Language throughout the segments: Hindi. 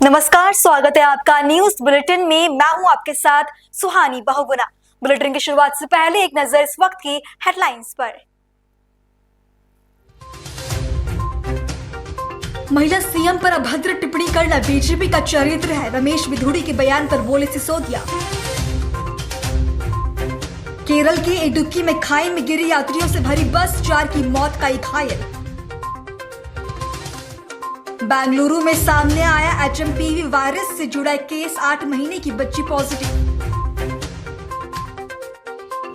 नमस्कार, स्वागत है आपका न्यूज बुलेटिन में। मैं हूं आपके साथ सुहानी बहुगुना। बुलेटिन की शुरुआत से पहले एक नजर इस वक्त की हेडलाइंस पर। महिला सीएम पर अभद्र टिप्पणी करना बीजेपी का चरित्र है, रमेश बिधूड़ी के बयान पर बोले सिसोदिया। केरल के इडुक्की में खाई में गिरी यात्रियों से भरी बस, 4 की मौत, कई घायल। बेंगलुरु में सामने आया एचएमपीवी वायरस से जुड़ा केस, 8 महीने की बच्ची पॉजिटिव।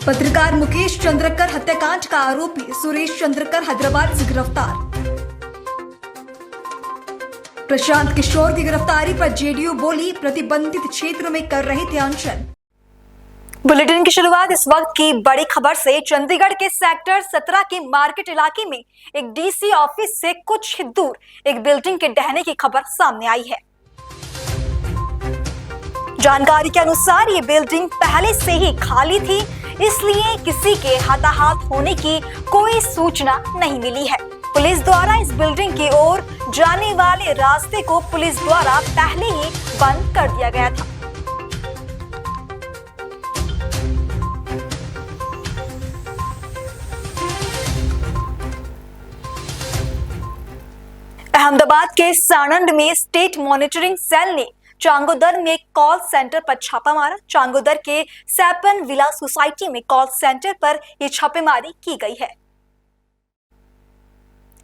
पत्रकार मुकेश चंद्रकर हत्याकांड का आरोपी सुरेश चंद्रकर हैदराबाद से गिरफ्तार। प्रशांत किशोर की गिरफ्तारी पर जेडीयू बोली, प्रतिबंधित क्षेत्र में कर रहे थे अनशन। बुलेटिन की शुरुआत इस वक्त की बड़ी खबर से। चंडीगढ़ के सेक्टर 17 के मार्केट इलाके में एक डीसी ऑफिस से कुछ ही दूर एक बिल्डिंग के ढहने की खबर सामने आई है। जानकारी के अनुसार ये बिल्डिंग पहले से ही खाली थी, इसलिए किसी के हताहत होने की कोई सूचना नहीं मिली है। पुलिस द्वारा इस बिल्डिंग की ओर जाने वाले रास्ते को पुलिस द्वारा पहले ही बंद कर दिया गया था। अहमदाबाद के साणंद में स्टेट मॉनिटरिंग सेल ने चांगोदर में एक कॉल सेंटर पर छापा मारा। चांगोदर के सैपन विला सोसाइटी में कॉल सेंटर पर यह छापेमारी की गई है।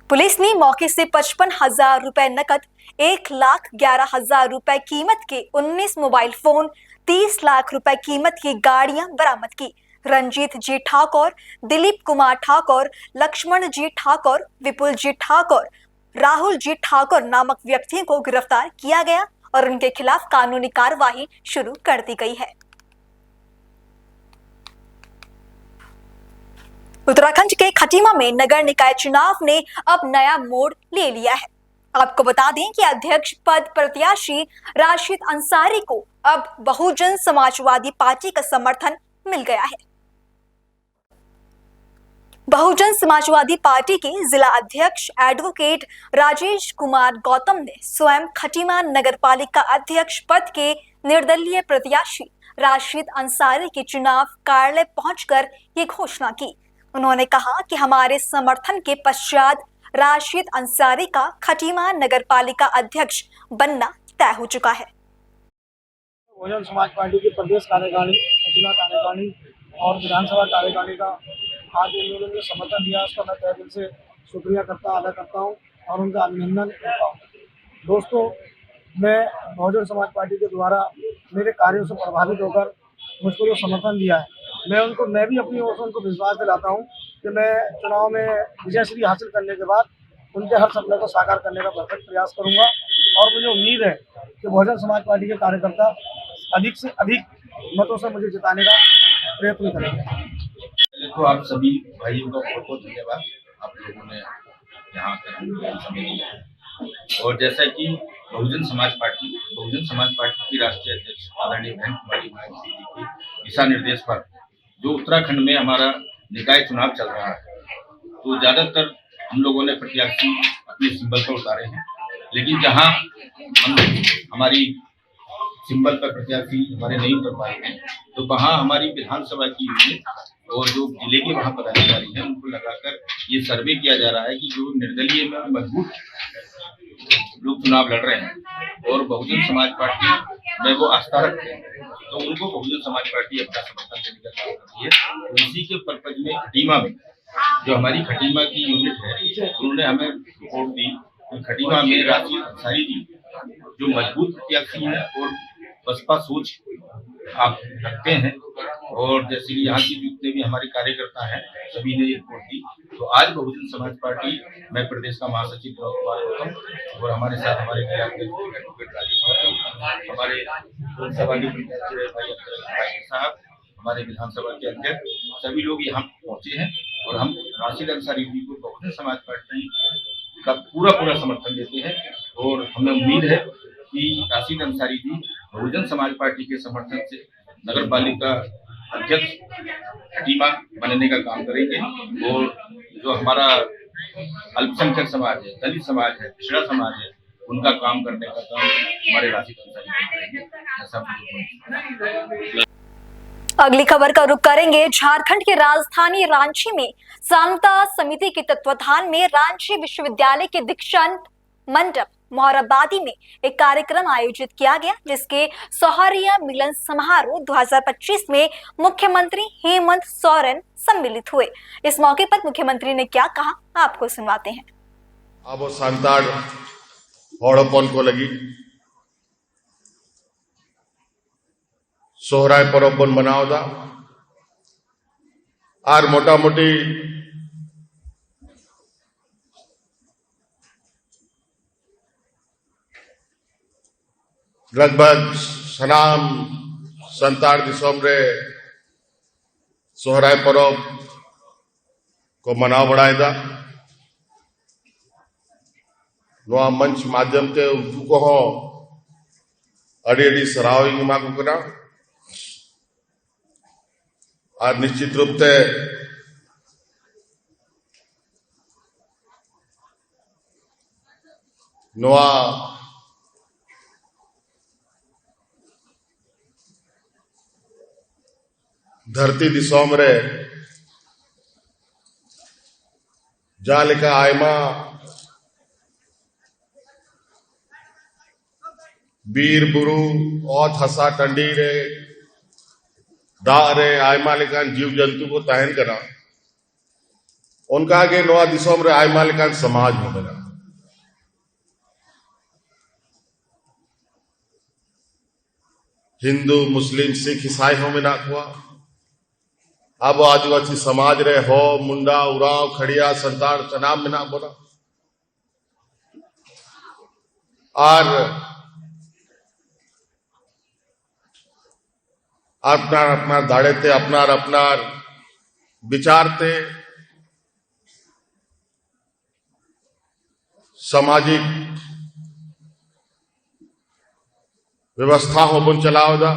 पुलिस ने मौके से 55,000 रुपए नकद, 1,11,000 रुपए कीमत के 19 मोबाइल फोन, 30 लाख रुपए कीमत की गाड़ियां बरामद की। रंजीत जी ठाकुर, दिलीप कुमार ठाकुर, लक्ष्मण जी ठाकुर, विपुल जी ठाकुर, राहुल जी ठाकुर नामक व्यक्तियों को गिरफ्तार किया गया और उनके खिलाफ कानूनी कार्रवाई शुरू कर दी गई है। उत्तराखंड के खटीमा में नगर निकाय चुनाव ने अब नया मोड़ ले लिया है। आपको बता दें कि अध्यक्ष पद प्रत्याशी राशिद अंसारी को अब बहुजन समाजवादी पार्टी का समर्थन मिल गया है। बहुजन समाजवादी पार्टी के जिला अध्यक्ष एडवोकेट राजेश कुमार गौतम ने स्वयं खटीमा नगरपालिका अध्यक्ष पद के निर्दलीय प्रत्याशी राशिद अंसारी के चुनाव कार्यालय पहुंचकर ये घोषणा की। उन्होंने कहा कि हमारे समर्थन के पश्चात राशिद अंसारी का खटीमा नगरपालिका अध्यक्ष बनना तय हो चुका है। बहुजन समाज पार्टी की प्रदेश कार्यकारिणी, जिला कार्यकारिणी और विधानसभा कार्यकारिणी का आज उन्होंने मुझे समर्थन दिया, उसका मैं तहे दिल से शुक्रिया अदा करता हूँ और उनका अभिनंदन करता हूँ। दोस्तों, मैं बहुजन समाज पार्टी के द्वारा मेरे कार्यों से प्रभावित होकर मुझको जो समर्थन दिया है, मैं भी अपनी ओर से उनको विश्वास दिलाता हूँ कि मैं चुनाव में विजयश्री हासिल करने के बाद उनके हर सपने को साकार करने का भरसक प्रयास करूँगा और मुझे उम्मीद है कि बहुजन समाज पार्टी के कार्यकर्ता अधिक से अधिक मतों से मुझे जिताने का प्रयत्न करेंगे। तो आप सभी भाइयों का बहुत बहुत धन्यवाद, आप लोगों ने यहाँ आकर समय दिया है। और जैसा कि बहुजन समाज पार्टी की राष्ट्रीय अध्यक्ष आदरणीय बहन कुमारी मायावती जी के दिशा निर्देश पर जो उत्तराखंड में हमारा निकाय चुनाव चल रहा है, तो ज्यादातर हम लोगों ने प्रत्याशी अपने सिंबल पर उतारे हैं, लेकिन जहाँ हमारी सिंबल पर प्रत्याशी हमारे नहीं उतर पाए हैं, तो वहाँ हमारी विधानसभा की यूनिट और जो जिले के वहाँ पदाधिकारी हैं उनको लगाकर ये सर्वे किया जा रहा है कि जो निर्दलीय में मजबूत लोग चुनाव लड़ रहे हैं और बहुजन समाज पार्टी में वो आस्था रखते हैं, तो उनको बहुजन समाज पार्टी अपना समर्थन देने का काम करती है। तो इसी के पर्पज में खटीमा में जो हमारी खटीमा की यूनिट है, उन्होंने हमें रिपोर्ट दी कि खटीमा में राशिद अंसारी जी जो मजबूत प्रत्याशी हैं और बसपा सोच आप रखते हैं, और जैसे कि यहाँ की जितने भी हमारे कार्यकर्ता हैं सभी ने ये रिपोर्ट दी। तो आज बहुजन समाज पार्टी में प्रदेश का महासचिव कुमार गौतम और हमारे साथ हमारे जिला एडवोकेट राजेश गौतम, हमारे विधानसभा के भाई साहब, हमारे विधानसभा के अध्यक्ष, सभी लोग यहाँ पहुंचे हैं और हम राशिद अंसारी जी को बहुजन समाज पार्टी का पूरा समर्थन देते हैं। और हमें उम्मीद है कि राशिद अंसारी जी बहुजन समाज पार्टी के समर्थन से नगर पालिका अध्यक्ष खटीमा बनने का काम करेंगे और जो हमारा अल्पसंख्यक समाज है, दलित समाज है, पिछड़ा समाज है, उनका काम करने का काम हमारे राशि कर्मचारी करेंगे, ऐसा मुझे। अगली खबर का रुख करेंगे। झारखंड के राजधानी रांची में समता समिति के तत्वाधान में रांची विश्वविद्यालय के दीक्षांत मंडप मोहराबादी में एक कार्यक्रम आयोजित किया गया, जिसके सौहार्द मिलन समारोह 2025 में मुख्यमंत्री हेमंत सोरेन सम्मिलित हुए। इस मौके पर मुख्यमंत्री ने क्या कहा, आपको सुनवाते हैं। अब सांताड़ हड़पन को लगी सोहराय परब बन मनाव दा और मोटा मोटी लगभग सनाम संताड़ दिसोम रे सोहराय परब को मनाव बड़ाएदा नवा मंच माध्यम ते उनको को अड़ी अड़ी सराहनी मा को करा और निश्चित रूप से नवा धरती दिसोम रे जहाँ लेका आयमा बीर बुरु और हसा टंडी रे दा रे आयमा लेकान जीव जंतु को तहन करा उनका आगे नवा दिसोम रे आयमा लेकान समाज हो बना। हिंदू मुस्लिम सिख ईसाई हो में हुआ अब आदिवासी समाज रे हो मुंडा उराव खड़िया संताड़ चनाम में ना बोला और अपनार अपनार दाड़ेते अपनार अपनार विचारते सामाजिक व्यवस्था हो बन चलाओ दा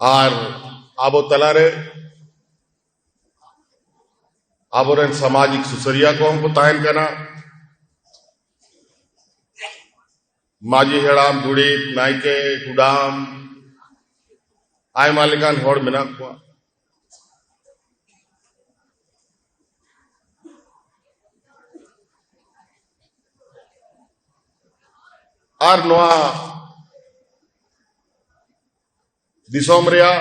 और आबो तलारे आबोरन सामाजिक सुसरिया को हमको तायन करना माजी हेड़ाम धुड़ी नायके गुडाम आय मालिकान होड़ मिना को और नोआ दिसोम रिया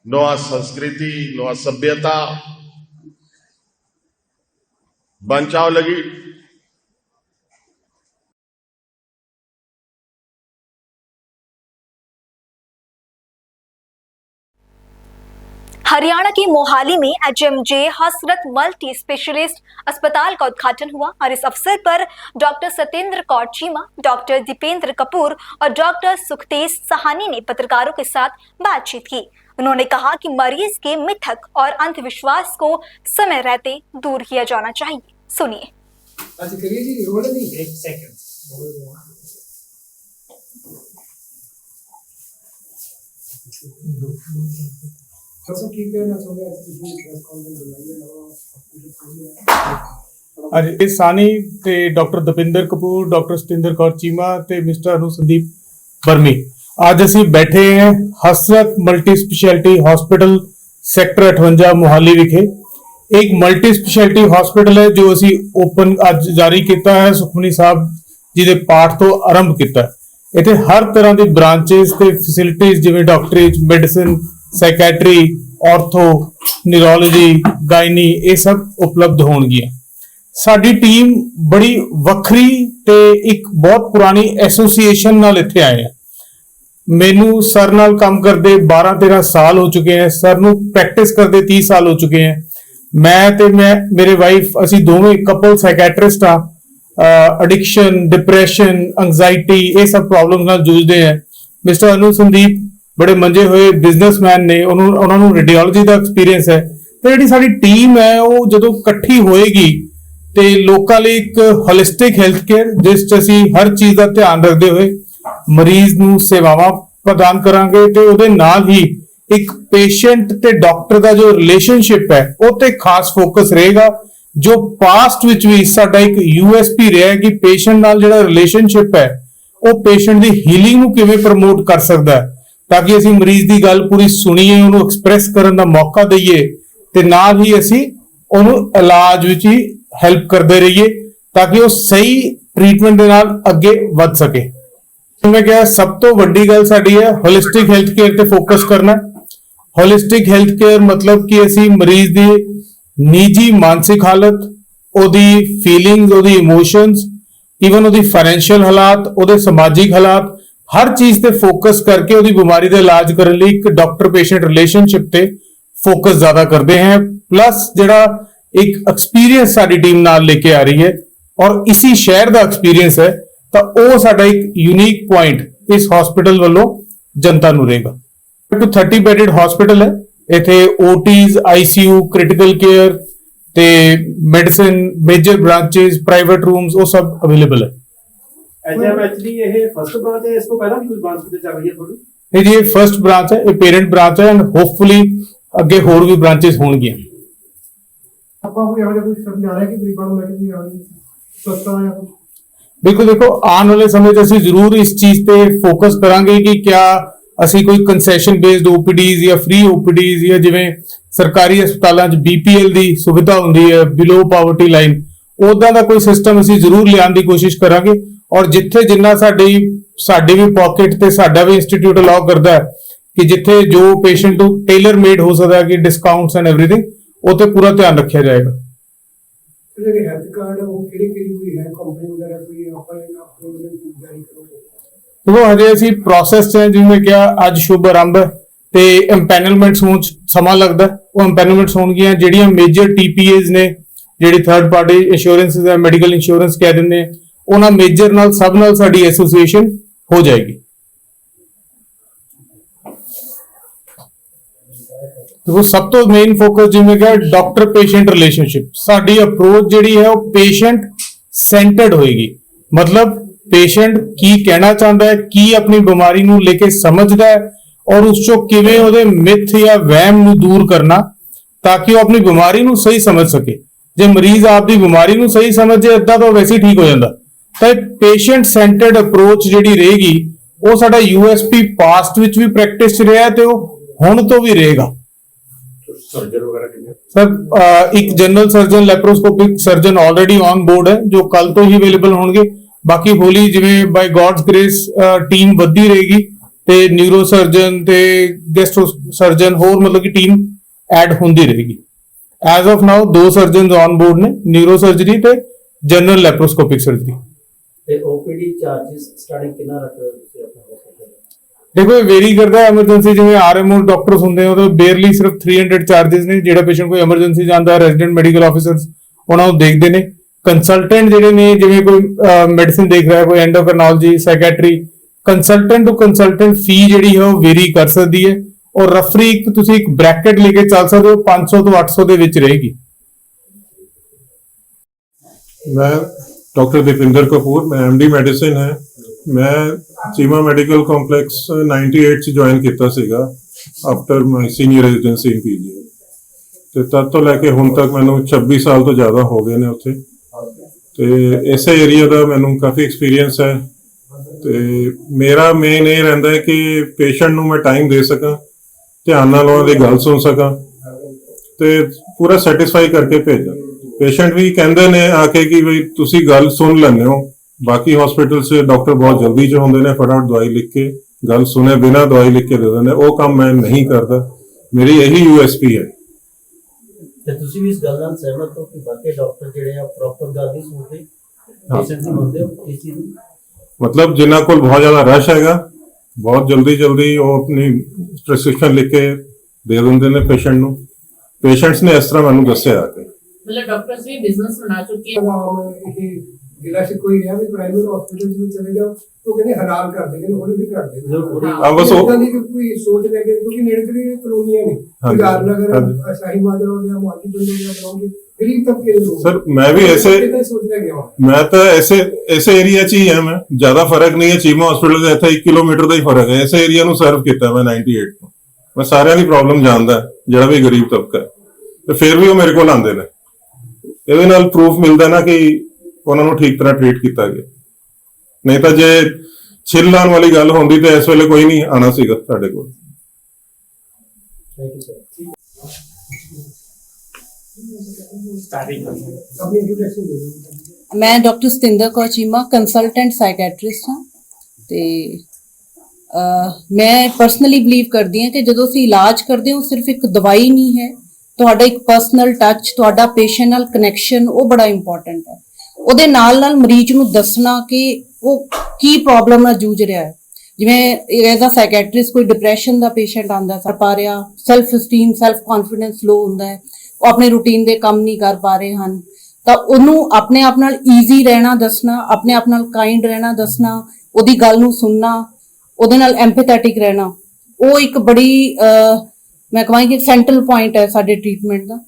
नोआ संस्कृति नोआ सभ्यता बचाव लगी हरियाणा के मोहाली में एचएमजे हसरत मल्टी स्पेशलिस्ट अस्पताल का उद्घाटन हुआ और इस अवसर पर डॉक्टर सत्येंद्र कौर चीमा, डॉक्टर दीपेंद्र कपूर और डॉक्टर सुखतेज साहनी ने पत्रकारों के साथ बातचीत की। उन्होंने कहा कि मरीज के मिथक और अंधविश्वास को समय रहते दूर किया जाना चाहिए। सुनिए। ਅੱਜ ਇਹ ਸਾਨੀ ਤੇ ਡਾਕਟਰ ਦਪਿੰਦਰ ਕਪੂਰ, ਡਾਕਟਰ ਸਤਿੰਦਰ ਕੌਰ ਚੀਮਾ ਤੇ ਮਿਸਟਰ ਅਨੂ ਸੰਦੀਪ ਬਰਮੀ ਅੱਜ ਅਸੀਂ ਬੈਠੇ हैं Hasrat multi specialty hospital sector 58 Mohali विखे। एक मल्टी स्पेशलिटी हॉस्पिटल है जो ਅਸੀਂ ओपन ਅੱਜ जारी ਕੀਤਾ है सुखमनी साहब जी ਦੇ ਪਾਠ ਤੋਂ ਆਰੰਭ ਕੀਤਾ ਹੈ। ਇੱਥੇ ਹਰ ਤਰ੍ਹਾਂ ਦੀ ਬ੍ਰਾਂਚेस ਤੇ ਫੈਸਿਲਿਟੀਜ਼ ਜਿਵੇਂ ਡਾਕਟਰੀ, ਮੈਡੀਸਿਨ, ਸਾਈਕੈਟਰੀ, ਆਰਥੋ, ਨਿਊਰੋਲੋਜੀ, गायनी ਇਹ ਸਭ ਉਪਲਬਧ ਹੋਣਗੀਆਂ। ਸਾਡੀ ਟੀਮ ਬੜੀ ਵੱਖਰੀ ਤੇ ਇੱਕ ਬਹੁਤ ਪੁਰਾਣੀ ਐਸੋਸੀਏਸ਼ਨ ਨਾਲ ਇੱਥੇ ਆਏ ਆ। ਮੈਨੂੰ ਸਰ ਨਾਲ ਕੰਮ ਕਰਦੇ 12-13 ਸਾਲ ਹੋ ਚੁੱਕੇ हैं, ਸਰ ਨੂੰ ਪ੍ਰੈਕਟਿਸ ਕਰਦੇ 30 ਸਾਲ ਹੋ ਚੁੱਕੇ हैं। ਮੈਂ ਤੇ ਮੇਰੇ ਵਾਈਫ ਅਸੀਂ ਦੋਵੇਂ ਕਪਲ ਸਾਈਕੈਟਰਿਸਟ ਆ। एडिक्शन, डिप्रेशन, एंजाइटी ये सब प्रॉब्लम ਨਾਲ ਜੂਝਦੇ हैं। मिस्टर अनु संदीप बड़े मंजे हुए बिजनेसमैन ने, उन्होंने रेडियोलॉजी का एक्सपीरियंस है। तो ਜਿਹੜੀ ਸਾਡੀ ਟੀਮ ਹੈ ਉਹ ਜਦੋਂ ਇਕੱਠੀ ਹੋਏਗੀ ਤੇ ਲੋਕਾਂ ਲਈ ਇੱਕ ਹੋਲਿਸਟਿਕ ਹੈਲਥ ਕੇਅਰ ਜਿਸ 'ਚ ਅਸੀਂ ਹਰ ਚੀਜ਼ ਦਾ ਧਿਆਨ ਰੱਖਦੇ ਹੋਏ ਮਰੀਜ਼ ਨੂੰ ਸੇਵਾਵਾਂ ਪ੍ਰਦਾਨ ਕਰਾਂਗੇ ਤੇ ਉਹਦੇ ਨਾਲ ਹੀ ਇੱਕ ਪੇਸ਼ੈਂਟ ਤੇ ਡਾਕਟਰ ਦਾ ਜੋ ਰਿਲੇਸ਼ਨਸ਼ਿਪ ਹੈ ਉਹ ਤੇ ਖਾਸ ਫੋਕਸ ਰਹੇਗਾ, ਜੋ ਪਾਸਟ ਵਿੱਚ ਵੀ ਸਾਡਾ ਇੱਕ ਯੂਐਸਪੀ ਰਿਹਾ ਹੈ ਕਿ ਪੇਸ਼ੈਂਟ ਨਾਲ ਜਿਹੜਾ ਰਿਲੇਸ਼ਨਸ਼ਿਪ ਹੈ ਉਹ ਪੇਸ਼ੈਂਟ ਦੀ ਹੀਲਿੰਗ ਨੂੰ ਕਿਵੇਂ ਪ੍ਰਮੋਟ ਕਰ ਸਕਦਾ ਹੈ, ਤਾਂ ਕਿ ਅਸੀਂ ਮਰੀਜ਼ ਦੀ ਗੱਲ ਪੂਰੀ ਸੁਣੀਏ, ਉਹਨੂੰ ਐਕਸਪ੍ਰੈਸ ਕਰਨ ਦਾ ਮੌਕਾ ਦਈਏ ਤੇ ਨਾਲ ਹੀ ਅਸੀਂ ਉਹਨੂੰ ਇਲਾਜ ਵਿੱਚ ਹੀ ਹੈਲਪ ਕਰਦੇ ਰਹੀਏ ਤਾਂ ਕਿ ਉਹ ਸਹੀ ਟ੍ਰੀਟਮੈਂਟ ਦੇ ਨਾਲ ਅੱਗੇ ਵੱਧ ਸਕੇ। ਮੈਂ ਕਿਹਾ ਸਭ ਤੋਂ ਵੱਡੀ ਗੱਲ ਸਾਡੀ ਹੈ ਹੋਲਿਸਟਿਕ ਹੈਲਥ ਕੇਅਰ ਤੇ ਫੋਕਸ ਕਰਨਾ। ਹੋਲਿਸਟਿਕ ਹੈਲਥ ਕੇਅਰ ਮਤਲਬ ਕਿ ਅਸੀਂ ਮਰੀਜ਼ ਦੀ ਨਿੱਜੀ ਮਾਨਸਿਕ ਹਾਲਤ, ਉਹਦੀ ਫੀਲਿੰਗਸ, ਉਹਦੀ ਇਮੋਸ਼ਨਸ, ਇਵਨ ਉਹਦੀ ਫਾਈਨੈਂਸ਼ੀਅਲ ਹਾਲਾਤ, ਉਹਦੇ ਸਮਾਜਿਕ ਹਾਲਾਤ, ਹਰ ਚੀਜ਼ ਤੇ ਫੋਕਸ ਕਰਕੇ ਉਹਦੀ ਬਿਮਾਰੀ ਦਾ ਇਲਾਜ ਕਰਨ ਲਈ ਇੱਕ ਡਾਕਟਰ ਪੇਸ਼ੈਂਟ ਰਿਲੇਸ਼ਨਸ਼ਿਪ ਤੇ ਫੋਕਸ ਜ਼ਿਆਦਾ ਕਰਦੇ ਹਾਂ। ਪਲੱਸ ਜਿਹੜਾ ਇੱਕ ਐਕਸਪੀਰੀਅੰਸ ਸਾਡੀ ਟੀਮ ਨਾਲ ਲੈ ਕੇ ਆ ਰਹੀ ਹੈ ਔਰ ਇसी ਸ਼ਹਿਰ ਦਾ ਐਕਸਪੀਰੀਅੰਸ ਹੈ, ਤਾਂ ਉਹ ਸਾਡਾ ਇੱਕ ਯੂਨੀਕ ਪੁਆਇੰਟ ਇਸ ਹਸਪੀਟਲ ਵੱਲੋਂ ਜਨਤਾ ਨੂੰ ਰਹੇਗਾ। 30 ਬੈਡਡ ਹਸਪੀਟਲ ਹੈ, ਇੱਥੇ OTs, ICU, ਕ੍ਰਿਟੀਕਲ ਕੇਅਰ ਤੇ ਮੈਡੀਸਿਨ, ਮੇਜਰ ਬ੍ਰਾਂਚेस, ਪ੍ਰਾਈਵੇਟ ਰੂਮਸ ਉਹ ਸਭ ਅਵੇਲੇਬਲ ਹੈ। ਐਕਚੁਅਲੀ ਇਹ ਫਸਟ ਬ੍ਰਾਂਚ ਹੈ, ਇਸ ਤੋਂ ਪਹਿਲਾਂ ਵੀ ਕੋਈ ਬ੍ਰਾਂਚ ਕਿਤੇ ਚੱਲ ਰਹੀ ਹੈ ਤੁਹਾਡੀ? ਇਹ ਜੀ ਫਰਸਟ ਬ੍ਰਾਂਚ ਹੈ, ਇਹ ਪੇਰੈਂਟ ਬ੍ਰਾਂਚ ਹੈ ਐਂਡ ਹੋਪਫੁਲੀ ਅੱਗੇ ਹੋਰ ਵੀ ਬ੍ਰਾਂਚेस ਹੋਣਗੀਆਂ। ਆਪਾਂ ਕੋਈ ਇਹੋ ਜਿਹਾ ਕੋਈ ਸਮਝ ਆ ਰਿਹਾ ਕਿ ਗਰੀਬਾਂ ਨੂੰ ਲੈ ਕੇ ਕੋਈ ਆ ਰਹੀ ਸਸਤਾ ਜਾਂ ਕੁਛ? ਬਿਲਕੁਲ, ਦੇਖੋ ਆਉਣ ਵਾਲੇ ਸਮੇਂ 'ਚ ਅਸੀਂ ਜ਼ਰੂਰ ਇਸ ਚੀਜ਼ ਤੇ ਫੋਕਸ ਕਰਾਂਗੇ ਕਿ ਕਿਆ ਅਸੀਂ ਕੋਈ ਕੰਸੈਸ਼ਨ ਬੇਸਡ OPDs ਜਾਂ ਫ੍ਰੀ OPDs ਜਾਂ ਜਿਵੇਂ ਸਰਕਾਰੀ ਹਸਪਤਾਲਾਂ 'ਚ BPL ਦੀ ਸੁਵਿਧਾ ਹੁੰਦੀ ਹੈ, ਬਿਲੋ ਪਾਵਰਟੀ ਲਾਈਨ, ਉਦਾਂ ਦਾ ਕੋਈ ਸਿਸਟਮ ਅਸੀਂ ਜ਼ਰੂਰ ਲਿਆਉਣ ਦੀ ਕੋਸ਼ਿਸ਼ ਕਰਾਂਗੇ। ਔਰ ਜਿੱਥੇ ਜਿੰਨਾ ਸਾਡੀ ਵੀ ਪਾਕਟ ਤੇ ਸਾਡਾ ਵੀ ਇੰਸਟੀਚਿਊਟ ਅਲਾਉ ਕਰਦਾ ਹੈ ਕਿ ਜਿੱਥੇ ਜੋ ਪੇਸ਼ੈਂਟ ਨੂੰ ਟੇਲਰ ਮੇਡ ਹੋ ਸਕਦਾ ਕਿ ਡਿਸਕਾਊਂਟਸ ਐਂਡ ਐਵਰੀਥਿੰਗ, ਉਹ ਤੇ ਪੂਰਾ ਧਿਆਨ ਰੱਖਿਆ ਜਾਏਗਾ। ਜਿਹੜੇ ਹੈਲਥ ਕਾਰਡ ਉਹ ਕਿਹੜੀ ਕੋਈ ਹੈ ਕੰਪਨੀ ਵਗੈਰਾ ਕੋਈ ਆਪਾਂ ਜਾਰੀ ਕਰੋਗੇ? ਦੇਖੋ ਹਜੇ ਅਸੀਂ ਪ੍ਰੋਸੈਸ 'ਚ ਹੈ, ਜਿਵੇਂ ਕਿਹਾ ਅੱਜ ਸ਼ੁਭ ਆਰੰਭ ਹੈ ਤੇ ਐਮਪੈਨਲਮੈਂਟਸ ਹੋਣ 'ਚ ਸਮਾਂ ਲੱਗਦਾ ਹੈ। ਉਹ ਐਮਪੈਨਲਮੈਂਟਸ ਹੋਣਗੀਆਂ ਜਿਹੜੀਆਂ ਮੇਜਰ TPAs ਨੇ, ਜਿਹੜੀ ਥਰਡ ਪਾਰਟੀ ਇੰਸ਼ੋਰੈਂਸ ਹੈ, ਮੈਡੀਕਲ ਇੰਸ਼ੋਰੈਂਸ ਕਹਿ ਦਿੰਦੇ ਨੇ, ਉਹਨਾਂ ਮੇਜਰ ਨਾਲ ਸਭ ਨਾਲ ਸਾਡੀ ਐਸੋਸੀਏਸ਼ਨ ਹੋ ਜਾਏਗੀ। ਦੇਖੋ ਸਭ ਤੋਂ ਮੇਨ ਫੋਕਸ ਜਿਵੇਂ ਕਿ ਡਾਕਟਰ ਪੇਸ਼ੈਂਟ ਰਿਲੇਸ਼ਨਸ਼ਿਪ, ਸਾਡੀ ਅਪਰੋਚ ਜਿਹੜੀ ਹੈ ਉਹ ਪੇਸ਼ੈਂਟ ਸੈਂਟਰਡ ਹੋਏਗੀ। ਮਤਲਬ ਪੇਸ਼ੈਂਟ ਕੀ ਕਹਿਣਾ ਚਾਹੁੰਦਾ ਹੈ, ਕੀ ਆਪਣੀ ਬਿਮਾਰੀ ਨੂੰ ਲੈ ਕੇ ਸਮਝਦਾ ਹੈ ਔਰ ਉਸ ਚੋਂ ਕਿਵੇਂ ਉਹਦੇ ਮਿਥ ਜਾਂ ਵਹਿਮ ਨੂੰ ਦੂਰ ਕਰਨਾ ਤਾਂ ਕਿ ਉਹ ਆਪਣੀ ਬਿਮਾਰੀ ਨੂੰ ਸਹੀ ਸਮਝ ਸਕੇ। ਜੇ ਮਰੀਜ਼ ਆਪਦੀ ਬਿਮਾਰੀ ਨੂੰ ਸਹੀ ਸਮਝੇ ਏਦਾਂ ਤਾਂ ਵੈਸੇ ਹੀ ਠੀਕ ਹੋ ਜਾਂਦਾ। ਤਾਂ ਪੇਸ਼ੈਂਟ ਸੈਂਟਰਡ ਅਪਰੋਚ ਜਿਹੜੀ ਰਹੇਗੀ ਉਹ ਸਾਡਾ USP ਪਾਸਟ ਵਿੱਚ ਵੀ ਪ੍ਰੈਕਟਿਸ 'ਚ ਰਿਹਾ ਤੇ ਉਹ ਹੁਣ ਤੋਂ ਵੀ ਰਹੇਗਾ। ਸਰਜਨ ਵਗੈਰਾ ਕਿੰਨੇ? ਸਰ ਇੱਕ general surgeon, laparoscopic surgeon already on board ਹੈ ਜੋ ਕੱਲ ਤੋਂ ਹੀ ਅਵੇਲੇਬਲ ਹੋਣਗੇ। ਬਾਕੀ ਹੌਲੀ ਜਿਵੇਂ ਬਾਈ ਗॉड्स ਗ੍ਰੇਸ ਟੀਮ ਵੱਧਦੀ ਰਹੇਗੀ ਤੇ ਨਿਊਰੋ ਸਰਜਨ ਤੇ ਗੈਸਟ੍ਰੋ ਸਰਜਨ ਹੋਰ ਮਤਲਬ ਕਿ ਟੀਮ ਐਡ ਹੁੰਦੀ ਰਹੇਗੀ। As of now 2 surgeons on board ਨੇ, ਨਿਊਰੋ ਸਰਜਰੀ ਤੇ ਜਨਰਲ ਲੈਪਰੋਸਕੋਪਿਕ ਸਰਜਰੀ। ਤੇ OPD ਚਾਰजेस ਸਟਾਰਟਿੰਗ ਕਿੰਨਾ ਰੱਖ ਰਹੇ ਹੋ ਤੁਸੀਂ ਆਪਣਾ ਹਸਪਤਾਲ? ਦੇਖੋ ਇਹ ਵੇਰੀ ਕਰਦਾ ਹੈ, ਐਮਰਜੈਂਸੀ ਜਿਵੇਂ RMO ਡਾਕਟਰਸ ਹੁੰਦੇ ਆ ਉਹਦੇ ਬੇਅਰਲੀ ਸਿਰਫ 300 ਚਾਰजेस ਨੇ। ਜਿਹੜਾ ਪੇਸ਼ੈਂਟ ਕੋਈ ਐਮਰਜੈਂਸੀ ਜਾਂਦਾ, ਰੈਜ਼ੀਡੈਂਟ ਮੈਡੀਕਲ ਆਫੀਸਰਸ ਉਹਨਾਂ ਨੂੰ ਦੇਖਦੇ ਨੇ। ਕੰਸਲਟੈਂਟ ਜਿਹੜੇ ਨੇ, ਜਿਵੇਂ ਕੋਈ ਮੈਡੀਸਿਨ ਦੇਖ ਰਿਹਾ, ਕੋਈ ਐਂਡੋਕ੍ਰਾਈਨੋਲੋਜੀ, ਸਾਈਕੈਟਰੀ, ਕੰਸਲਟੈਂਟ ਟੂ ਕੰਸਲਟੈਂਟ ਫੀ ਜਿਹੜੀ ਹੈ ਉਹ ਵੇਰੀ ਕਰ ਸਕਦੀ ਹੈ ਔਰ ਰਫਲੀ ਇੱਕ ਤੁਸੀਂ ਇੱਕ ਬ੍ਰੈਕਟ ਲੈ ਕੇ ਚੱਲ ਸਕਦੇ ਹੋ, 500 ਤੋਂ 800 ਦੇ ਵਿੱਚ ਰਹੇਗੀ। मैं डॉक्टर दीपिंदर कपूर, मैं MD मेडिसिन है। मैं चीमा मेडिकल कॉम्पलैक्स 98 ਚ ज्वाइन ਕੀਤਾ ਸੀਗਾ ਆਫਟਰ ਮਾਈ ਸੀਨੀਅਰ ਰੈਜ਼ੀਡੈਂਸੀ ਇਨ PG ਤੇ ਤਦ ਤੋਂ ਲੈ ਕੇ ਹੁਣ ਤੱਕ ਮੈਨੂੰ 26 ਸਾਲ ਤੋਂ ਜ਼ਿਆਦਾ ਹੋ ਗਏ ਨੇ ਉੱਥੇ ਤੇ ਇਸੇ ਏਰੀਆ ਦਾ ਮੈਨੂੰ ਕਾਫੀ ਐਕਸਪੀਰੀਅੰਸ ਹੈ ਤੇ ਮੇਰਾ ਮੇਨ ਇਹ ਰਹਿੰਦਾ ਹੈ ਕਿ ਪੇਸ਼ੈਂਟ ਨੂੰ ਮੈਂ ਟਾਈਮ ਦੇ ਸਕਾਂ, ਧਿਆਨ ਨਾਲ ਉਹਨਾਂ ਦੀ ਗੱਲ ਸੁਣ ਸਕਾਂ ਤੇ ਪੂਰਾ ਸੈਟੀਸਫਾਈ ਕਰਕੇ ਭੇਜਾਂ। पेशेंट भी कहते ने आके कि भाई तुसी गल सुन लेने हो, बाकी हॉस्पिटल से डॉक्टर बहुत जल्दी च होंदे ने, फटाफट दवाई लिख के गल सुने बिना दवाई लिख के दे देंगे। वो काम मैं नहीं करता, मेरी यही USP है। ਤੇ ਤੁਸੀਂ ਵੀ ਇਸ ਗੱਲ ਨਾਲ ਸਹਿਮਤ ਹੋ ਕਿ ਬਾਕੀ ਡਾਕਟਰ ਜਿਹੜੇ ਆ ਪ੍ਰੋਪਰ ਗੱਲ ਨਹੀਂ ਸੁਣਦੇ, ਪੇਸ਼ੈਂਟ ਦੀ ਮੰਨਦੇ ਹੋ ਇਸ ਚੀਜ਼ ਨੂੰ? मतलब जिन्ना कोल बहुत ज्यादा रश हैगा, बहुत जल्दी वो अपनी प्रिस्क्रिप्शन लिख के दे देंगे ने पेशेंट ਨੂੰ। पेशेंट्स ने इस तरह मैनू दस्सिया आके मतलब डॉक्टर्स भी बिजनेस बना चुके हैं। जिला से कोई है भी प्राइवेट हॉस्पिटल में चले जाओ तो कहते हलाल कर देंगे, होली भी कर देंगे। अब बस इतना नहीं कि कोई सोच लेके, क्योंकि नेड़े तेड़े कॉलोनियां ने, गुजार नगर, शाही माजरा हो गया, मोहालीगंज हो गया, गांव गरीब तबके के लोग। सर मैं भी ऐसे सोच ले गया हूं, मैं तो ऐसे एरिया च ही है। मैं ज्यादा फर्क नहीं है, चीमा हॉस्पिटल से 1 किलोमीटर का ही फर्क है। ऐसे एरिया नु सर्व किया मैं 98 ਤੋਂ ਮੈਂ ਸਾਰਿਆਂ ਦੀ ਪ੍ਰੋਬਲਮ ਜਾਣਦਾ, ਜਿਹੜਾ ਵੀ ਗਰੀਬ ਤਬਕਾ ਹੈ, ਤੇ ਫਿਰ ਵੀ ਉਹ ਮੇਰੇ ਕੋਲ ਆਉਂਦੇ ਨੇ। ਇਹਦੇ ਨਾਲ ਪ੍ਰੂਫ ਮਿਲਦਾ ਨਾ ਕਿ ਉਹਨਾਂ ਨੂੰ ਠੀਕ ਤਰ੍ਹਾਂ ਟ੍ਰੀਟ ਕੀਤਾ ਗਿਆ। ਨਹੀਂ ਤਾਂ ਜੇ ਛਿੱਲ ਲਾਉਣ ਵਾਲੀ ਗੱਲ ਹੁੰਦੀ ਤੇ ਇਸ ਵੇਲੇ ਕੋਈ ਨਹੀਂ ਆਣਾ ਸੀਗਾ ਸਾਡੇ ਕੋਲ। Thank you sir. ਮੈਂ doctor Satinder Kaur Cheema consultant psychiatrist ਹਾਂ ਤੇ ਮੈਂ ਪਰਸਨਲੀ ਬਿਲੀਵ ਕਰਦੀ ਹਾਂ ਕਿ ਜਦੋਂ ਅਸੀਂ ਇਲਾਜ ਕਰਦੇ ਹਾਂ ਉਹ ਸਿਰਫ ਇੱਕ ਦਵਾਈ ਨਹੀਂ ਹੈ, ਤੁਹਾਡਾ ਇੱਕ ਪਰਸਨਲ ਟੱਚ, ਤੁਹਾਡਾ ਪੇਸ਼ੈਂਟ ਨਾਲ ਕਨੈਕਸ਼ਨ ਉਹ ਬੜਾ ਇੰਪੋਰਟੈਂਟ ਹੈ। ਉਹਦੇ ਨਾਲ ਨਾਲ ਮਰੀਜ਼ ਨੂੰ ਦੱਸਣਾ ਕਿ ਉਹ ਕੀ ਪ੍ਰੋਬਲਮ ਨਾਲ ਜੂਝ ਰਿਹਾ ਹੈ। ਜਿਵੇਂ ਐਜ਼ ਅ ਸਾਈਕੈਟ੍ਰਿਸਟ ਕੋਈ ਡਿਪਰੈਸ਼ਨ ਦਾ ਪੇਸ਼ੈਂਟ ਆਉਂਦਾ ਸਰ ਪਾ ਰਿਹਾ, ਸੈਲਫ ਸਟੀਮ ਸੈਲਫ ਕੌਨਫੀਡੈਂਸ ਲੋ ਹੁੰਦਾ ਹੈ, ਉਹ ਆਪਣੇ ਰੂਟੀਨ ਦੇ ਕੰਮ ਨਹੀਂ ਕਰ ਪਾ ਰਹੇ ਹਨ, ਤਾਂ ਉਹਨੂੰ ਆਪਣੇ ਆਪ ਨਾਲ ਈਜ਼ੀ ਰਹਿਣਾ ਦੱਸਣਾ, ਆਪਣੇ ਆਪ ਨਾਲ ਕਾਈਂਡ ਰਹਿਣਾ ਦੱਸਣਾ, ਉਹਦੀ ਗੱਲ ਨੂੰ ਸੁਣਨਾ, ਉਹਦੇ ਨਾਲ ਐਮਪੈਥੈਟਿਕ ਰਹਿਣਾ, ਉਹ ਇੱਕ ਬੜੀ ਮੈਂ ਕਹਾਂਗੀ ਸੈਂਟਰਲ ਪੁਆਇੰਟ ਹੈ ਸਾਡੇ ਟ੍ਰੀਟਮੈਂਟ ਦਾ।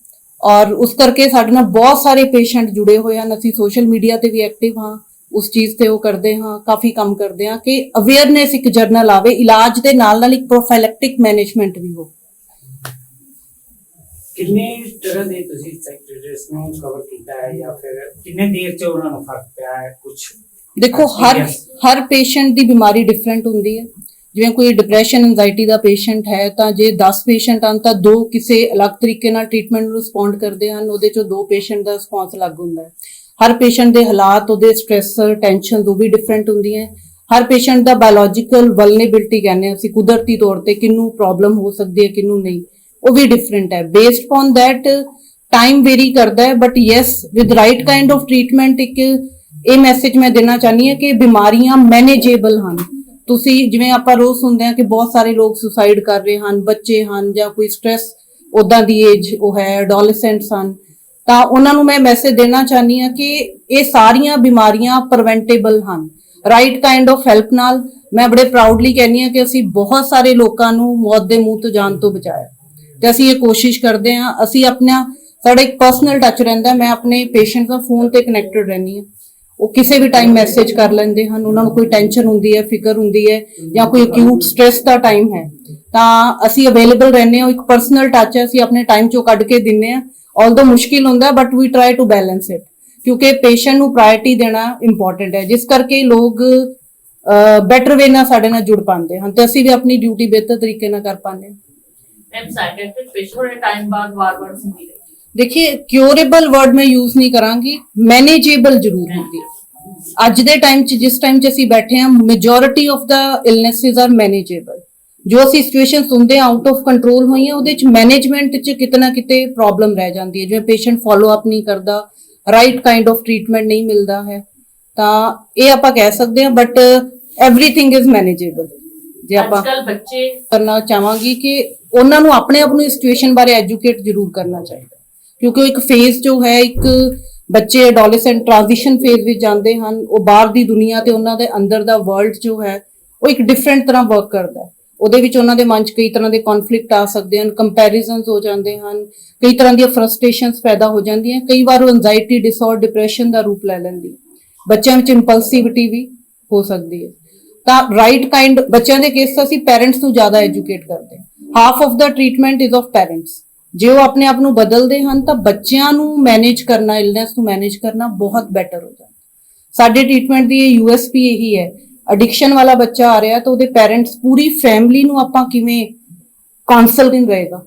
ਔਰ ਉਸ ਕਰਕੇ ਸਾਡੇ ਨਾਲ ਬਹੁਤ ਸਾਰੇ ਪੇਸ਼ੈਂਟ ਜੁੜੇ ਹੋਏ ਹਨ। ਅਸੀਂ ਸੋਸ਼ਲ ਮੀਡੀਆ ਤੇ ਵੀ ਐਕਟਿਵ ਹਾਂ, ਉਸ ਚੀਜ਼ ਤੇ ਉਹ ਕਰਦੇ ਹਾਂ, ਕਾਫੀ ਕੰਮ ਕਰਦੇ ਹਾਂ ਕਿ ਅਵੇਅਰਨੈਸ ਇੱਕ ਜਰਨਲ ਆਵੇ, ਇਲਾਜ ਦੇ ਨਾਲ ਨਾਲ ਇੱਕ ਪ੍ਰੋਫਾਈਲੈਕਟਿਕ ਮੈਨੇਜਮੈਂਟ ਵੀ ਹੋ। ਕਿੰਨੇ ਤਰ੍ਹਾਂ ਦੇ ਤੁਸੀਂ ਸਾਈਕੈਟ੍ਰਿਸਟ ਨੂੰ ਕਵਰ ਕੀਤਾ ਹੈ ਜਾਂ ਫਿਰ ਕਿੰਨੇ ਦੇਰ ਚ ਉਹਨਾਂ ਨੂੰ ਫਰਕ ਪਿਆ ਹੈ? ਕੁਝ ਦੇਖੋ ਹਰ ਪੇਸ਼ੈਂਟ ਦੀ ਬਿਮਾਰੀ ਡਿਫਰੈਂਟ ਹੁੰਦੀ ਹੈ। ਜਿਵੇਂ ਕੋਈ ਡਿਪਰੈਸ਼ਨ ਐਂਜ਼ਾਈਟੀ ਦਾ ਪੇਸ਼ੈਂਟ ਹੈ ਤਾਂ ਜੇ 10 ਪੇਸ਼ੈਂਟ ਹਨ ਤਾਂ 2 ਕਿਸੇ ਅਲੱਗ ਤਰੀਕੇ ਨਾਲ ਟ੍ਰੀਟਮੈਂਟ ਨੂੰ ਰਿਸਪੌਂਡ ਕਰਦੇ ਹਨ, ਉਹਦੇ ਚੋਂ 2 ਪੇਸ਼ੈਂਟ ਦਾ ਰਿਸਪੌਂਸ ਅਲੱਗ ਹੁੰਦਾ ਹੈ। ਹਰ ਪੇਸ਼ੈਂਟ ਦੇ ਹਾਲਾਤ, ਉਹਦੇ ਸਟ੍ਰੈਸਰ, ਟੈਨਸ਼ਨ ਉਹ ਵੀ ਡਿਫਰੈਂਟ ਹੁੰਦੀਆਂ। ਹਰ ਪੇਸ਼ੈਂਟ ਦਾ ਬਾਇਓਲੋਜੀਕਲ ਵਲਨੇਬਿਲਿਟੀ ਕਹਿੰਦੇ ਅਸੀਂ ਕੁਦਰਤੀ ਤੌਰ ਤੇ ਕਿਹਨੂੰ ਪ੍ਰੋਬਲਮ ਹੋ ਸਕਦੀ ਹੈ ਕਿਹਨੂੰ ਨਹੀਂ, ਉਹ ਵੀ ਡਿਫਰੈਂਟ ਹੈ। Based on that time vary ਕਰਦਾ ਹੈ, but yes with right kind of treatment ਇੱਕ ਇਹ ਮੈਸੇਜ ਮੈਂ ਦੇਣਾ ਚਾਹਨੀ ਹਾਂ ਕਿ ਬਿਮਾਰੀਆਂ ਮੈਨੇਜੇਬਲ ਹਨ। ਤੁਸੀਂ ਜਿਵੇਂ ਆਪਾਂ ਰੋਜ਼ ਸੁਣਦੇ ਹਾਂ ਕਿ ਬਹੁਤ ਸਾਰੇ ਲੋਕ ਸੁਸਾਈਡ ਕਰ ਰਹੇ ਹਨ, ਬੱਚੇ ਹਨ ਜਾਂ ਕੋਈ ਸਟ੍ਰੈਸ ਉਦਾਂ ਦੀ ਏਜ ਉਹ ਹੈ, ਐਡੋਲੈਸੈਂਟਸ ਹਨ, ਤਾਂ ਉਹਨਾਂ ਨੂੰ ਮੈਂ ਮੈਸੇਜ ਦੇਣਾ ਚਾਹਨੀ ਹਾਂ ਕਿ ਇਹ ਸਾਰੀਆਂ ਬਿਮਾਰੀਆਂ ਪ੍ਰੀਵੈਂਟੇਬਲ ਹਨ ਰਾਈਟ ਕਾਈਂਡ ਆਫ ਹੈਲਪ ਨਾਲ। ਮੈਂ ਬੜੇ ਪ੍ਰਾਊਡਲੀ ਕਹਿੰਦੀ ਹਾਂ ਕਿ ਅਸੀਂ ਬਹੁਤ ਸਾਰੇ ਲੋਕਾਂ ਨੂੰ ਮੌਤ ਦੇ ਮੂੰਹ ਤੋਂ ਜਾਣ ਤੋਂ ਬਚਾਇਆ ਤੇ ਅਸੀਂ ਇਹ ਕੋਸ਼ਿਸ਼ ਕਰਦੇ ਹਾਂ। ਅਸੀਂ ਆਪਣਾ ਸਾਡਾ ਇੱਕ ਪਰਸਨਲ ਟੱਚ ਰਹਿੰਦਾ। ਮੈਂ ਆਪਣੇ ਪੇਸ਼ੈਂਟ ਨਾਲ ਫੋਨ ਤੇ ਕਨੈਕਟਡ ਰਹਿੰਦੀ ਹਾਂ, ਉਹ ਕਿਸੇ ਵੀ ਟਾਈਮ ਮੈਸੇਜ ਕਰ ਲੈਂਦੇ ਹਨ। ਉਹਨਾਂ ਨੂੰ ਕੋਈ ਟੈਨਸ਼ਨ ਹੁੰਦੀ ਹੈ, ਫਿਕਰ ਹੁੰਦੀ ਹੈ ਜਾਂ ਕੋਈ ਅਕਿਊਟ ਸਟ੍ਰੈਸ ਦਾ ਟਾਈਮ ਹੈ ਤਾਂ ਅਸੀਂ ਅਵੇਲੇਬਲ ਰਹਿੰਦੇ ਹਾਂ। ਇੱਕ ਪਰਸਨਲ ਟੱਚ ਹੈ, ਅਸੀਂ ਆਪਣੇ ਟਾਈਮ ਚੋਂ ਕੱਢ ਕੇ ਦਿੰਦੇ ਹਾਂ। ਆਲਦੋ ਮੁਸ਼ਕਿਲ ਹੁੰਦਾ but we try to balance it, ਕਿਉਂਕਿ ਪੇਸ਼ੈਂਟ ਨੂੰ ਪ੍ਰਾਇੋਰਟੀ ਦੇਣਾ ਇੰਪੋਰਟੈਂਟ ਹੈ, ਜਿਸ ਕਰਕੇ ਲੋਕ ਬੈਟਰ ਵੇ ਨਾਲ ਸਾਡੇ ਨਾਲ ਜੁੜ ਪਾਉਂਦੇ ਹਨ ਤੇ ਅਸੀਂ ਵੀ ਆਪਣੀ ਡਿਊਟੀ ਬਿਹਤਰ ਤਰੀਕੇ ਨਾਲ ਕਰ ਪਾਉਂਦੇ ਹਾਂ। मैम साइकेट्रिस्ट पेशेंट थोड़े टाइम बाद बार सुनती रहती है। देखिए क्योरेबल वर्ड मैं यूज नहीं करांगी, मैनेजेबल जरूर होती है। ਅੱਜ ਦੇ ਟਾਈਮ 'ਚ ਜਿਸ ਟਾਈਮ 'ਚ ਅਸੀਂ ਬੈਠੇ ਹਾਂ majority of the illnesses are manageable. ਜੋ ਅਸੀਂ ਸਿਚੁਏਸ਼ਨ ਸੁਣਦੇ ਆਊਟ ਆਫ ਕੰਟਰੋਲ ਹੋਈਆਂ ਉਹਦੇ 'ਚ ਮੈਨੇਜਮੈਂਟ 'ਚ ਕਿਤੇ ਨਾ ਕਿਤੇ ਪ੍ਰੋਬਲਮ ਰਹਿ ਜਾਂਦੀ ਹੈ। ਜਿਵੇਂ ਪੇਸ਼ੈਂਟ ਫੋਲੋ ਅਪ ਨਹੀਂ ਕਰਦਾ, ਰਾਈਟ ਕਾਈਂਡ ਆਫ ਟ੍ਰੀਟਮੈਂਟ ਨਹੀਂ ਮਿਲਦਾ ਹੈ, ਤਾਂ ਇਹ ਆਪਾਂ ਕਹਿ ਸਕਦੇ ਹਾਂ ਬਟ ਐਵਰੀਥਿੰਗ ਇਜ਼ ਮੈਨੇਜੇਬਲ। ਜੇ ਆਪਾਂ आजकल बच्चे ਕਰਨਾ ਚਾਹਾਂਗੀ ਕਿ ਉਹਨਾਂ ਨੂੰ ਆਪਣੇ ਆਪ ਨੂੰ ਇਸ ਸਿਚੁਏਸ਼ਨ ਬਾਰੇ ਐਜੂਕੇਟ ਜ਼ਰੂਰ ਕਰਨਾ ਚਾਹੀਦਾ, ਕਿਉਂਕਿ ਉਹ ਇੱਕ ਫੇਜ਼ ਜੋ ਹੈ, ਇੱਕ ਬੱਚੇ ਐਡੋਲੈਸੈਂਟ ਟ੍ਰਾਂਜੀਸ਼ਨ ਫੇਜ਼ ਵਿੱਚ ਜਾਂਦੇ ਹਨ। ਉਹ ਬਾਹਰ ਦੀ ਦੁਨੀਆ ਤੇ ਉਹਨਾਂ ਦੇ ਅੰਦਰ ਦਾ ਵਰਲਡ ਜੋ ਹੈ ਉਹ ਇੱਕ ਡਿਫਰੈਂਟ ਤਰ੍ਹਾਂ ਵਰਕ ਕਰਦਾ ਹੈ। ਉਹਦੇ ਵਿੱਚ ਉਹਨਾਂ ਦੇ ਮਨ 'ਚ ਕਈ ਤਰ੍ਹਾਂ ਦੇ ਕਨਫਲਿਕਟ ਆ ਸਕਦੇ ਹਨ, ਕੰਪੈਰੀਜ਼ਨਸ ਹੋ ਜਾਂਦੇ ਹਨ, ਕਈ ਤਰ੍ਹਾਂ ਦੀਆਂ ਫਰਸਟ੍ਰੇਸ਼ਨਸ ਪੈਦਾ ਹੋ ਜਾਂਦੀਆਂ। ਕਈ ਵਾਰ ਉਹ ਐਂਜ਼ਾਈਟੀ ਡਿਸਆਰਡਰ ਡਿਪਰੈਸ਼ਨ ਦਾ ਰੂਪ ਲੈ ਲੈਂਦੀ ਹੈ। ਬੱਚਿਆਂ ਵਿੱਚ ਇੰਪਲਸਿਵਿਟੀ ਵੀ ਹੋ ਸਕਦੀ ਹੈ। ਤਾਂ ਰਾਈਟ ਕਾਈਂਡ ਬੱਚਿਆਂ ਦੇ ਕੇਸ 'ਚ ਅਸੀਂ ਪੈਰੈਂਟਸ ਨੂੰ ਜ਼ਿਆਦਾ ਐਜੂਕੇਟ ਕਰਦੇ ਹਾਂ। Half of the treatment is of parents. ਜੇ ਉਹ ਆਪਣੇ ਆਪ ਨੂੰ ਬਦਲਦੇ ਹਨ ਤਾਂ ਬੱਚਿਆਂ ਨੂੰ ਮੈਨੇਜ ਕਰਨਾ, ਇਲਨੈਸ ਨੂੰ ਮੈਨੇਜ ਕਰਨਾ ਬਹੁਤ ਬੈਟਰ ਹੋ ਜਾਂਦਾ। ਸਾਡੇ ਟ੍ਰੀਟਮੈਂਟ ਦੀ USP ਇਹੀ ਹੈ, ਐਡਿਕਸ਼ਨ ਵਾਲਾ ਬੱਚਾ ਆ ਰਿਹਾ ਤਾਂ ਉਹਦੇ ਪੈਰੈਂਟਸ ਪੂਰੀ ਫੈਮਿਲੀ ਨੂੰ ਆਪਾਂ ਕਿਵੇਂ ਕਾਉਂਸਲਿੰਗ ਰਹੇਗਾ,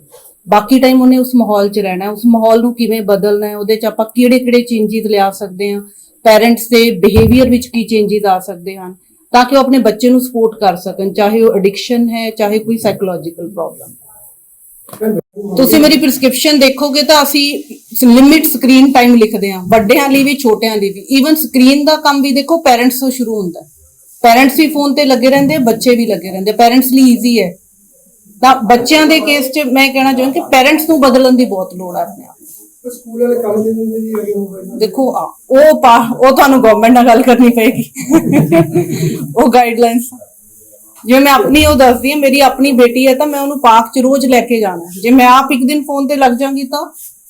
ਬਾਕੀ ਟਾਈਮ ਉਹਨੇ ਉਸ ਮਾਹੌਲ 'ਚ ਰਹਿਣਾ, ਉਸ ਮਾਹੌਲ ਨੂੰ ਕਿਵੇਂ ਬਦਲਣਾ ਹੈ, ਉਹਦੇ 'ਚ ਆਪਾਂ ਕਿਹੜੇ ਚੇਂਜਿਸ ਲਿਆ ਸਕਦੇ ਹਾਂ, ਪੈਰੈਂਟਸ ਦੇ ਬਿਹੇਵੀਅਰ ਵਿੱਚ ਕੀ ਚੇਂਜਿਸ ਆ ਸਕਦੇ ਹਨ ਤਾਂ ਕਿ ਉਹ ਆਪਣੇ ਬੱਚੇ ਨੂੰ ਸਪੋਰਟ ਕਰ ਸਕਣ, ਚਾਹੇ ਉਹ ਐਡਿਕਸ਼ਨ ਹੈ ਚਾਹੇ ਕੋਈ ਸਾਈਕੋਲੋਜੀਕਲ ਪ੍ਰੋਬਲਮ। ਤੁਸੀਂ ਮੇਰੀ ਪ੍ਰਿਸਕ੍ਰਿਪਸ਼ਨ ਦੇਖੋਗੇ ਤਾਂ ਅਸੀਂ ਲਿਮਿਟ ਸਕਰੀਨ ਟਾਈਮ ਲਿਖਦੇ ਹਾਂ, ਵੱਡਿਆਂ ਲਈ ਵੀ ਛੋਟਿਆਂ ਲਈ ਵੀ। ਈਵਨ ਸਕਰੀਨ ਦਾ ਕੰਮ ਵੀ ਦੇਖੋ ਪੈਰੈਂਟਸ ਤੋਂ ਸ਼ੁਰੂ ਹੁੰਦਾ। ਪੈਰੈਂਟਸ ਵੀ ਫੋਨ ਤੇ ਲੱਗੇ ਰਹਿੰਦੇ, ਬੱਚੇ ਵੀ ਲੱਗੇ ਰਹਿੰਦੇ। ਪੈਰੈਂਟਸ ਲਈ ਈਜ਼ੀ ਹੈ, ਤਾਂ ਬੱਚਿਆਂ ਦੇ ਕੇਸ 'ਚ ਮੈਂ ਕਹਿਣਾ ਚਾਹੁੰਦੀ ਕਿ ਪੈਰੈਂਟਸ ਨੂੰ ਬਦਲਣ ਦੀ ਬਹੁਤ ਲੋੜ ਹੈ ਆਪਣੇ ਆਪ। ਸਕੂਲ ਵਾਲੇ ਕੰਮ ਦੇ ਦਿੰਦੇ ਜੀ ਦੇਖੋ ਉਹ ਤੁਹਾਨੂੰ ਗਵਰਨਮੈਂਟ ਨਾਲ ਗੱਲ ਕਰਨੀ ਪਏਗੀ ਉਹ ਗਾਈਡਲਾਈਨਸ। ਜਿਵੇਂ ਮੈਂ ਆਪਣੀ ਉਹ ਦੱਸਦੀ ਹਾਂ, ਮੇਰੀ ਆਪਣੀ ਬੇਟੀ ਹੈ ਤਾਂ ਮੈਂ ਉਹਨੂੰ ਪਾਰਕ 'ਚ ਰੋਜ਼ ਲੈ ਕੇ ਜਾਣਾ। ਜੇ ਮੈਂ ਆਪ ਇੱਕ ਦਿਨ ਫੋਨ ਤੇ ਲੱਗ ਜਾਵਾਂਗੀ ਤਾਂ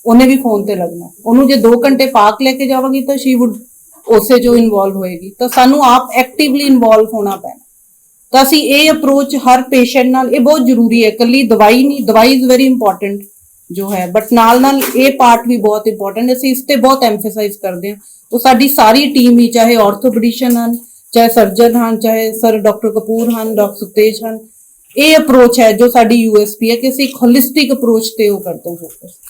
ਉਹਨੇ ਵੀ ਫੋਨ ਤੇ ਲੱਗਣਾ। ਉਹਨੂੰ ਜੇ 2 ਘੰਟੇ ਪਾਰਕ ਲੈ ਕੇ ਜਾਵਾਂਗੀ ਤਾਂ ਸ਼ੀ ਵੁੱਡ ਉਸੇ 'ਚੋਂ ਇਨਵੋਲਵ ਹੋਏਗੀ। ਤਾਂ ਸਾਨੂੰ ਆਪ ਐਕਟਿਵਲੀ ਇਨਵੋਲਵ ਹੋਣਾ ਪੈਣਾ ਤਾਂ ਅਸੀਂ ਇਹ ਅਪਰੋਚ ਹਰ ਪੇਸ਼ੈਂਟ ਨਾਲ, ਇਹ ਬਹੁਤ ਜ਼ਰੂਰੀ ਹੈ, ਇਕੱਲੀ ਦਵਾਈ ਨਹੀਂ, ਦਵਾਈ ਇਜ਼ ਵੈਰੀ ਇੰਪੋਰਟੈਂਟ ਜੋ ਹੈ, ਬਟ ਨਾਲ ਨਾਲ ਇਹ ਪਾਰਟ ਵੀ ਬਹੁਤ ਇੰਪੋਰਟੈਂਟ, ਅਸੀਂ ਇਸ ਤੇ ਬਹੁਤ ਐਮਫੇਸਾਈਜ਼ ਕਰਦੇ ਹਾਂ। ਉਹ ਸਾਡੀ ਸਾਰੀ ਟੀਮ ਹੀ, ਚਾਹੇ ਆਰਥੋਪੈਡਿਸ਼ਨ ਹਨ, ਚਾਹੇ ਸਰਜਨ ਹਨ, ਚਾਹੇ ਸਰ ਡਾਕਟਰ ਕਪੂਰ ਹਨ, ਡਾਕਟਰ ਸੁਤੇਜ ਹਨ, ਇਹ ਅਪਰੋਚ ਹੈ ਜੋ ਸਾਡੀ यूएसपी है कि ਅਸੀਂ ਇੱਕ ਹੋਲਿਸਟਿਕ ਅਪਰੋਚ ਤੇ ਉਹ ਕਰਦੇ ਹਾਂ ਫੋਕਸ।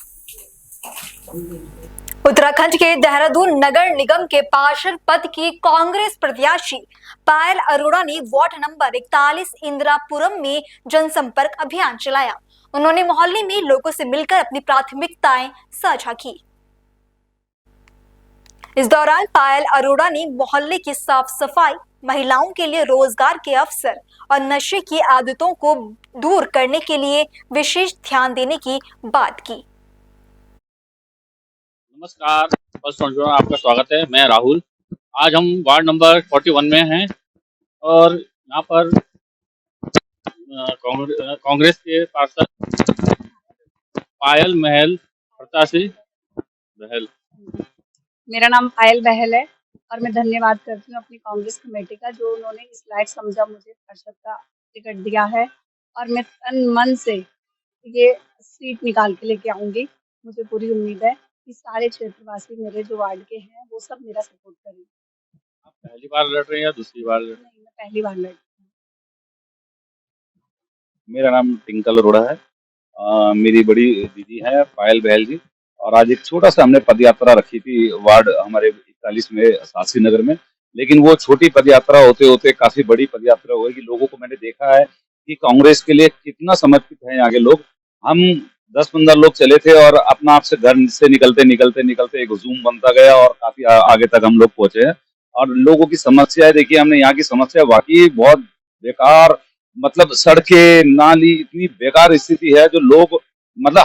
उत्तराखंड के देहरादून नगर निगम के पार्षद पद की कांग्रेस प्रत्याशी पायल अरोड़ा ने वार्ड नंबर 41 इंदिरापुरम में जनसंपर्क अभियान चलाया। उन्होंने मोहल्ले में लोगों से मिलकर अपनी प्राथमिकताएं साझा की। इस दौरान पायल अरोड़ा ने मोहल्ले की साफ सफाई, महिलाओं के लिए रोजगार के अवसर और नशे की आदतों को दूर करने के लिए विशेष ध्यान देने की बात की। नमस्कार, फर्स्ट आपका स्वागत है। मैं राहुल। आज हम वार्ड नंबर 41 में हैं और यहाँ पर कांग्रेस के पार्षद पायल महल प्रत्याशी बहल। मेरा नाम पायल बहल है और मैं धन्यवाद करती हूँ अपनी कांग्रेस कमेटी का, जो उन्होंने इस लायक समझा मुझे पार्षद का टिकट दिया है और मैं तन मन से ये सीट निकाल के लेके आऊंगी। मुझे पूरी उम्मीद है कि सारे क्षेत्रवासी मेरे जो वार्ड के हैं वो सब मेरा सपोर्ट करेंगे। आप पहली बार लड़ रहे हैं या दूसरी बार लड़ रहे हैं? नहीं, मैं पहली बार लड़ रही हूँ। मेरा नाम टिंकल अरोड़ा है। मेरी बड़ी दीदी है पायल बहल जी, और आज एक छोटा सा हमने पदयात्रा रखी थी वार्ड हमारे 41 में शास्त्री नगर में, लेकिन वो छोटी पदयात्रा होते होते काफी बड़ी पदयात्रा हुई। लोगों को मैंने देखा है कि कांग्रेस के लिए कितना समर्पित है यहाँ के लोग। हम 10-15 लोग चले थे और अपना आप से घर से निकलते निकलते निकलते एक हुजूम बनता गया और काफी आगे तक हम लोग पहुंचे हैं। और लोगों की समस्याएं देखिए, हमने यहाँ की समस्या वाकई बहुत बेकार, मतलब सड़कें नाली इतनी बेकार स्थिति है जो लोग, मतलब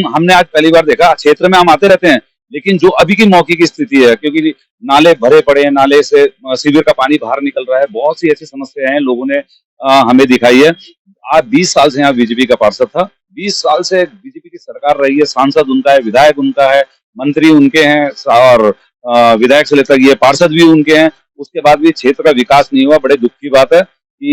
हमने आज पहली बार देखा। क्षेत्र में हम आते रहते हैं, लेकिन जो अभी की मौके की स्थिति है, क्योंकि नाले भरे पड़े हैं, नाले से सीवर का पानी बाहर निकल रहा है, बहुत सी ऐसी समस्याएं हैं लोगों ने हमें दिखाई है। आज 20 साल से यहाँ बीजेपी का पार्षद था, 20 साल से बीजेपी की सरकार रही है, सांसद उनका है, विधायक उनका है, मंत्री उनके हैं और विधायक से लेकर ये पार्षद भी उनके हैं। उसके बाद भी क्षेत्र का विकास नहीं हुआ। बड़े दुख की बात है कि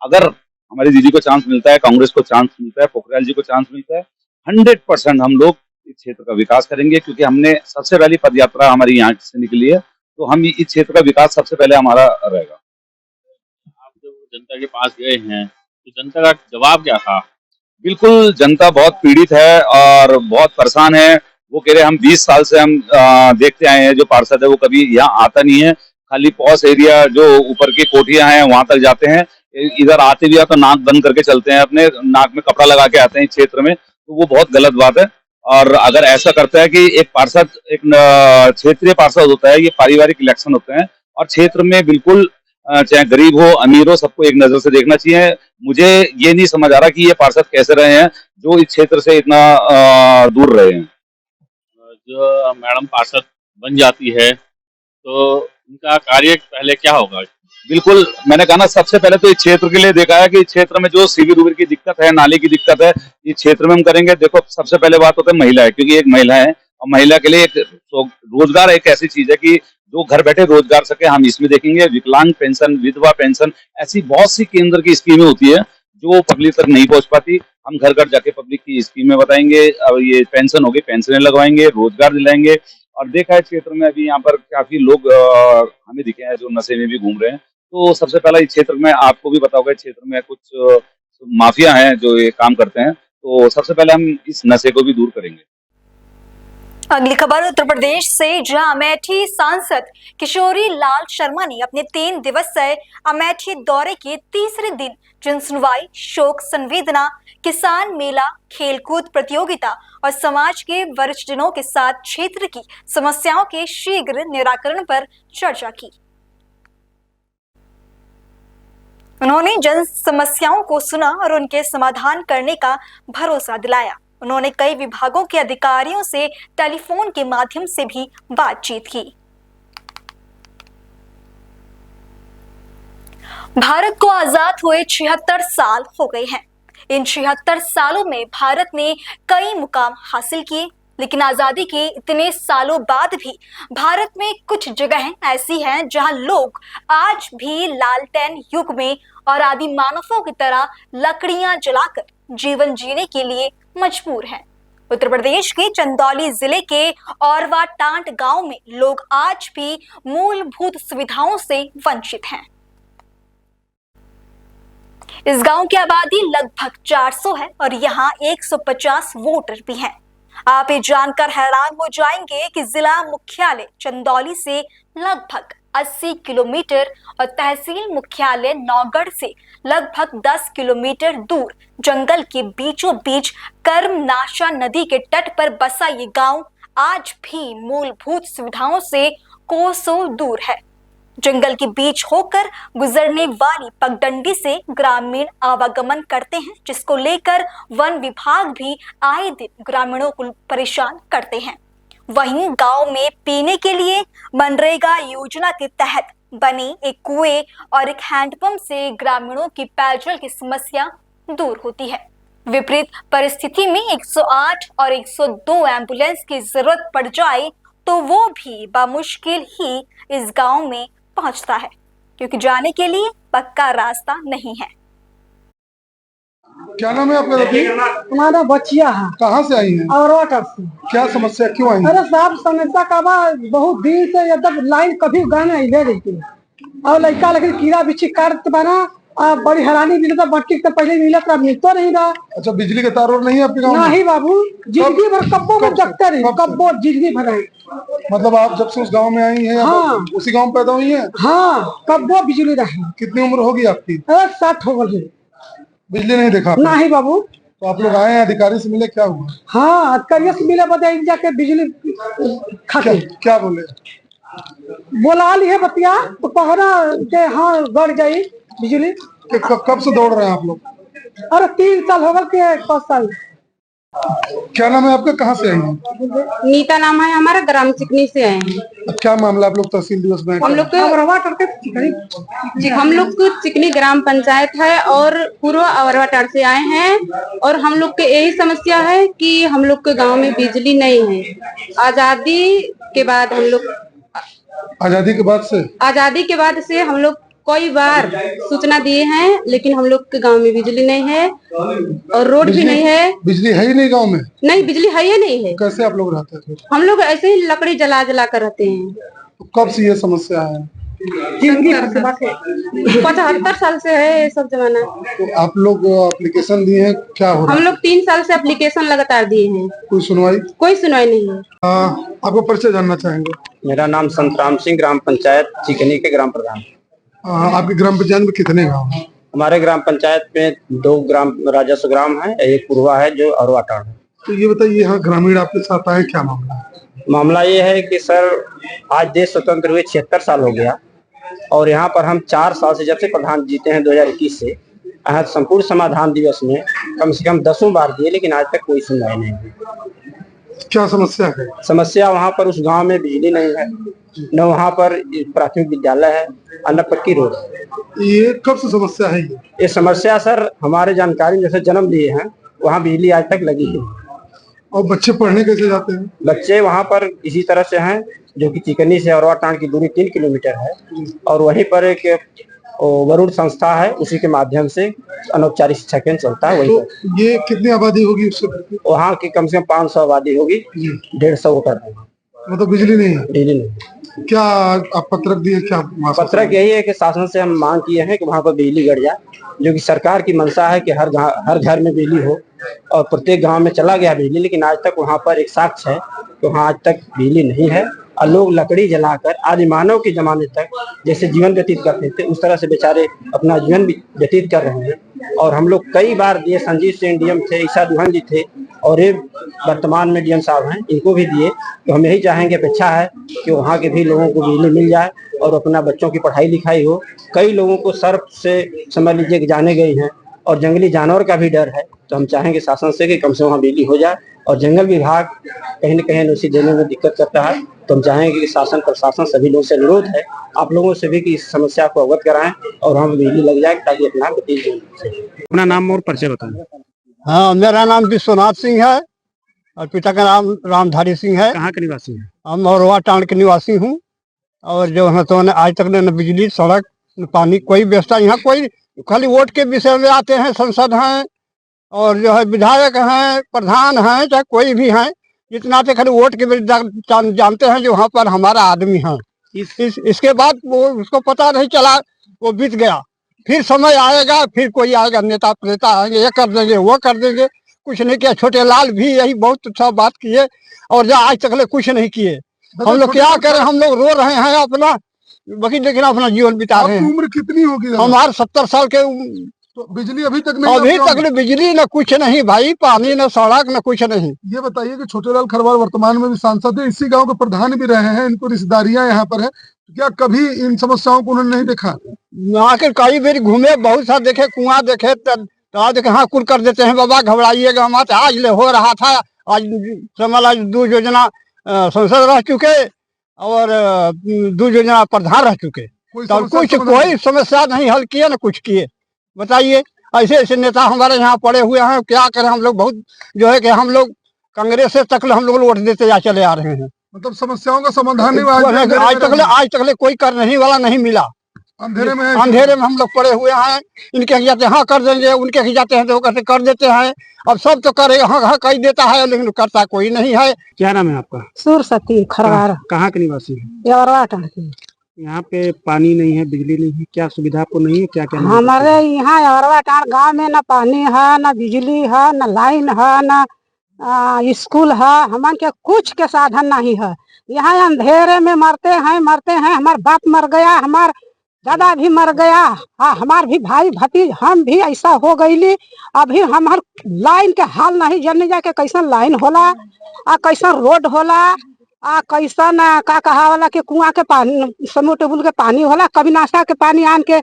अगर हमारी दीदी को चांस मिलता है, कांग्रेस को चांस मिलता है, पोखरियाल जी को चांस मिलता है, 100% हम लोग इस क्षेत्र का विकास करेंगे, क्योंकि हमने सबसे पहली पदयात्रा हमारी यहाँ से निकली है, तो हम इस क्षेत्र का विकास सबसे पहले हमारा रहेगा। आप जब जनता के पास गए हैं तो जनता का जवाब क्या था? बिल्कुल, जनता बहुत पीड़ित है और बहुत परेशान है। वो कह रहे हम 20 साल से हम देखते आए हैं, जो पार्षद है वो कभी यहाँ आता नहीं है, खाली पॉस एरिया जो ऊपर की कोठियां हैं वहां तक जाते हैं, इधर आते भी तो नाक बंद करके चलते हैं, अपने नाक में कपड़ा लगा के आते हैं इस क्षेत्र में, तो वो बहुत गलत बात है। और अगर ऐसा करता है कि एक पार्षद, एक क्षेत्रीय पार्षद होता है, ये पारिवारिक इलेक्शन होते हैं और क्षेत्र में बिल्कुल चाहे गरीब हो अमीर हो सबको एक नजर से देखना चाहिए। मुझे ये नहीं समझ आ रहा कि ये पार्षद कैसे रहे हैं जो इस क्षेत्र से इतना दूर रहे हैं। जो मैडम पार्षद बन जाती है तो उनका कार्य पहले क्या होगा? बिल्कुल, मैंने कहा ना, सबसे पहले तो इस क्षेत्र के लिए देखा है कि इस क्षेत्र में जो सीवर उवर की दिक्कत है, नाली की दिक्कत है, इस क्षेत्र में हम करेंगे। देखो, सबसे पहले बात होता है महिला है, क्योंकि एक महिला है और महिला के लिए एक रोजगार एक ऐसी चीज है कि जो घर बैठे रोजगार सके, हम इसमें देखेंगे। विकलांग पेंशन, विधवा पेंशन, ऐसी बहुत सी केंद्र की स्कीमें होती है जो पब्लिक तक नहीं पहुंच पाती। हम घर घर जाके पब्लिक की स्कीमें बताएंगे, अब ये पेंशन होगी, पेंशनें लगवाएंगे, रोजगार दिलाएंगे। और देखा है क्षेत्र में अभी यहाँ पर काफी लोग हमें दिखे हैं जो नशे में भी घूम रहे हैं। तो सबसे पहला इस क्षेत्र में, आपको भी पता होगा, इस क्षेत्र में कुछ माफिया हैं जो ये काम करते हैं, तो सबसे पहले हम इस नशे को भी दूर करेंगे। अगली खबर उत्तर प्रदेश से, जहां अमेठी सांसद किशोरी लाल शर्मा ने अपने 3 दिवसीय अमेठी दौरे के तीसरे दिन जनसुनवाई, शोक संवेदना, किसान मेला, खेलकूद प्रतियोगिता और समाज के वरिष्ठजनों के साथ क्षेत्र की समस्याओं के शीघ्र निराकरण पर चर्चा की। उन्होंने जन समस्याओं को सुना और उनके समाधान करने का भरोसा दिलाया। उन्होंने कई विभागों के अधिकारियों से टेलीफोन के माध्यम से भी बातचीत की। भारत को आजाद हुए 76 साल हो गए हैं। इन 76 सालों में भारत ने कई मुकाम हासिल किए, लेकिन आजादी के इतने सालों बाद भी भारत में कुछ जगहें ऐसी हैं जहां लोग आज भी लालटेन युग में और आदि मानवों की तरह लकड़ियां जलाकर जीवन जीने के लिए मजबूर हैं। उत्तर प्रदेश के चंदौली जिले के औरवा टांट गांव में लोग आज भी मूलभूत सुविधाओं से वंचित हैं। इस गांव की आबादी लगभग 400 है और यहाँ 150 वोटर भी हैं। आप ये जानकर हैरान हो जाएंगे कि जिला मुख्यालय चंदौली से लगभग 80 किलोमीटर और तहसील मुख्यालय नौगढ़ से लगभग 10 किलोमीटर दूर जंगल के बीचों बीच कर्मनाशा नदी के तट पर बसा ये गांव आज भी मूलभूत सुविधाओं से कोसों दूर है। जंगल के बीच होकर गुजरने वाली पगडंडी से ग्रामीण आवागमन करते हैं, जिसको लेकर वन विभाग भी आए दिन ग्रामीणों को परेशान करते हैं। वहीं गांव में पीने के लिए मनरेगा योजना के तहत बने एक कुएं और एक हैंडपंप से ग्रामीणों की पेयजल की समस्या दूर होती है। विपरीत परिस्थिति में 108 और 102 एम्बुलेंस की जरूरत पड़ जाए तो वो भी बामुश्किल ही इस गांव में पहुंचता है, क्योंकि जाने के लिए पक्का रास्ता नहीं है। क्या नाम है आपका? हमारा बच्चिया है। कहाँ से आई हैं? और क्या समस्या, क्यों आई? अरे साहब समस्या का बहुत दिन से एकदम लाइन कभी गाने ले रही थी और लड़का लेकिन कीड़ा बिच्छी काट बना बड़ी हैरानी मिली था। बट्टी तो पहले मिला था, मिल तो नहीं रहा। अच्छा, बिजली का तार और नहीं है आपके गाँव में? नहीं बाबू, जिंदगी भर कब्बो में जगते रही, कब्बो जिंदगी भर है। मतलब आप जब से उस गांव में आई हैं? हाँ। उसी गांव में पैदा हुई हैं? हाँ, कब्बो बिजली रही। कितनी उम्र होगी आपकी? 60 हो गई। बिजली नहीं देखा? नहीं बाबू। तो आप लोग आए हैं, अधिकारी से मिले, क्या हुआ? हाँ, अधिकारी से मिले, बताइए जाके बिजली खाते क्या बोले? बोला लिए बतिया तो पहरा के हाँ गड़ गई बिजली। कब से दौड़ रहे हैं आप लोग? अरे 3 साल हो गए, 5 साल। क्या नाम है आपका? कहाँ से आई हैं? नीता नाम है हमारा, ग्राम चिकनी से आए हैं। क्या मामला? आप लोग तहसील दिवस में? हम लोग को चिकनी ग्राम पंचायत है और पूर्व अवरवाटार से आए हैं और हम लोग के यही समस्या है कि हम लोग के गांव में बिजली नहीं है। आजादी के बाद हम लोग कई बार सूचना दिए हैं, लेकिन हम लोग के गांव में बिजली नहीं है और रोड भी नहीं है। बिजली है ही नहीं गांव में? नहीं, बिजली है ही नहीं है। कैसे आप लोग रहते हैं? हम लोग ऐसे ही लकड़ी जला जला कर रहते हैं। तो कब से ये समस्या है? 75 साल से है ये सब जमाना। तो आप लोग एप्लीकेशन दिए हैं, क्या हो रहा है? हम लोग 3 साल से एप्लीकेशन लगातार दिए हैं। कोई सुनवाई नहीं है। आपको परिचय जानना चाहेंगे? मेरा नाम संतराम सिंह, ग्राम पंचायत चिकनी के ग्राम प्रधान। आपके ग्राम पंचायत में कितने गांव हैं? हमारे ग्राम पंचायत में 2 ग्राम राजस्व ग्राम है, एक पूर्वा है जो अरवाटाड़ है। तो ये बताइए, यहाँ ग्रामीण आपके साथ आए, क्या मामला है? मामला ये है कि सर आज देश स्वतंत्र हुए 76 साल हो गया और यहाँ पर हम 4 साल से, जब से प्रधान जीते हैं 2021 से, आज संपूर्ण समाधान दिवस में कम से कम 10 बार दिए, लेकिन आज तक कोई सुनवाई नहीं हुई। क्या समस्या है? समस्या वहाँ पर उस गांव में बिजली नहीं है, न वहाँ पर प्राथमिक विद्यालय है और न पक्की रोड है। ये कब से समस्या है? ये समस्या सर हमारे जानकारी जैसे जन्म लिए हैं वहाँ बिजली आज तक लगी है। और बच्चे पढ़ने कैसे जाते हैं? बच्चे वहाँ पर इसी तरह से हैं, जो कि चिकनी से औरवा टांड की दूरी 3 किलोमीटर है और वहीं पर एक वरुण संस्था है, उसी के माध्यम से अनौपचारिक शिक्षा केंद्र चलता है। वही तो ये कितनी आबादी होगी उससे? वहाँ की कम से कम 500 आबादी होगी, 150 वोटर है। मतलब बिजली नहीं है? बिजली नहीं। क्या आप पत्रक दिए? क्या पत्रक यही है कि शासन से हम मांग किए हैं कि वहाँ पर बिजली गड़ जाए, जो कि सरकार की मंशा है कि हर घर में बिजली हो और प्रत्येक गांव में चला गया बिजली, लेकिन आज तक वहाँ पर एक साक्ष्य है कि वहाँ आज तक बिजली नहीं है और लोग लकड़ी जलाकर आदि मानव के जमाने तक जैसे जीवन व्यतीत करते थे उस तरह से बेचारे अपना जीवन व्यतीत कर रहे हैं। और हम लोग कई बार दिए, संजीव सिंह डीएम थे, ईशा दुहन जी थे और ये वर्तमान में डीएम साहब हैं, इनको भी दिए। तो हम यही चाहेंगे, अपेक्षा है कि वहाँ के भी लोगों को बिजली मिल जाए और अपना बच्चों की पढ़ाई लिखाई हो। कई लोगों को सर्प से समझ लीजिए कि जाने गई हैं और जंगली जानवर का भी डर है, तो हम चाहेंगे शासन से कि कम से कम वहाँ बिजली हो जाए। और जंगल विभाग कहीं न कहीं उसी देने में दिक्कत करता है, तो हम चाहेंगे कि शासन प्रशासन सभी लोगों से अनुरोध है, आप लोगों से भी कि इस समस्या को अवगत कराएं और हम बिजली लग जाए ताकि अपना अपना नाम और परिचय बताएं। हाँ, मेरा नाम विश्वनाथ सिंह है, और पिता का नाम रामधारी सिंह है। कहाँ के निवासी हैं? हम औरवा टांड के निवासी हूँ। और जो है तो आज तक न बिजली, सड़क, न पानी, कोई व्यवस्था यहाँ कोई, खाली वोट के विषय में आते हैं, संसद हैं और जो है विधायक हैं, प्रधान हैं, चाहे कोई भी हैं, जितना आते खाली वोट के जानते हैं जो वहाँ पर हमारा आदमी है। इसके बाद वो उसको पता नहीं चला, वो बीत गया। फिर समय आएगा, फिर कोई आएगा, नेता प्रेता आएंगे, ये कर देंगे, वो कर देंगे, कुछ नहीं किया। छोटे लाल भी यही बहुत अच्छा बात किए और जो आज तक कुछ नहीं किए। हम लोग क्या करें, हम लोग रो रहे हैं अपना, बाकी लेकिन अपना जीवन बिता रहे हैं। उम्र कितनी होगी? हमारे 70 साल के। तो बिजली अभी तक नहीं? अभी तक बिजली न कुछ नहीं भाई, पानी न सड़क न कुछ नहीं। ये बताइए कि छोटेलाल खरवार वर्तमान में भी सांसद है, इसी गांव के प्रधान भी रहे हैं, इनको रिश्तेदारियां यहाँ पर है, क्या कभी इन समस्याओं को उन्होंने नहीं देखा? आखिर कई बार घूमे, बहुत सा देखे, कुआं देखे, तालाब देखे, हाँ कुल कर देते हैं, बाबा घबराइएगा मत। आज ले हो रहा था, आज समझ 2 योजना संसद रह चुके और 2 योजना प्रधान रह चुके, तो कोई समस्या नहीं हल किए न कुछ किए। बताइए, ऐसे ऐसे नेता हमारे यहाँ पड़े हुए हैं, क्या करें हम लोग। बहुत जो है कि हम लोग कांग्रेस से तक हम लोग वोट देते या चले आ रहे हैं। मतलब समस्याओं का समाधान आज तक कोई करने वाला नहीं मिला। अंधेरे में हम लोग पड़े हुए हैं। इनके जाते हाँ कर देंगे, उनके जाते हैं तो कहते कर देते हैं। अब सब तो करे हाँ कही देता है, लेकिन करता कोई नहीं है। क्या नाम है आपका? सूरसती खरवार। कहाँ के निवासी हैं? यहाँ पे पानी नहीं है, बिजली नहीं है, क्या सुविधा आपको नहीं है? क्या क्या हमारे यहाँ अरवाटांड गाँव में न पानी है, न बिजली है, न लाइन है, न स्कूल है। हमारे के कुछ के साधन नहीं है। यहाँ अंधेरे में मरते हैं। हमार बाप मर गया, हमार दादा भी मर गया, हमार भी भाई भतीज हम भी ऐसा हो गईली। अभी हमार लाइन के हाल नहीं जानने जाके कैसन लाइन होला, कैसन रोड होला, कैसन का कहा वाला के कुआं के पानी, समूह टेबुल के पानी होला। कभी नाश्ता के पानी आन के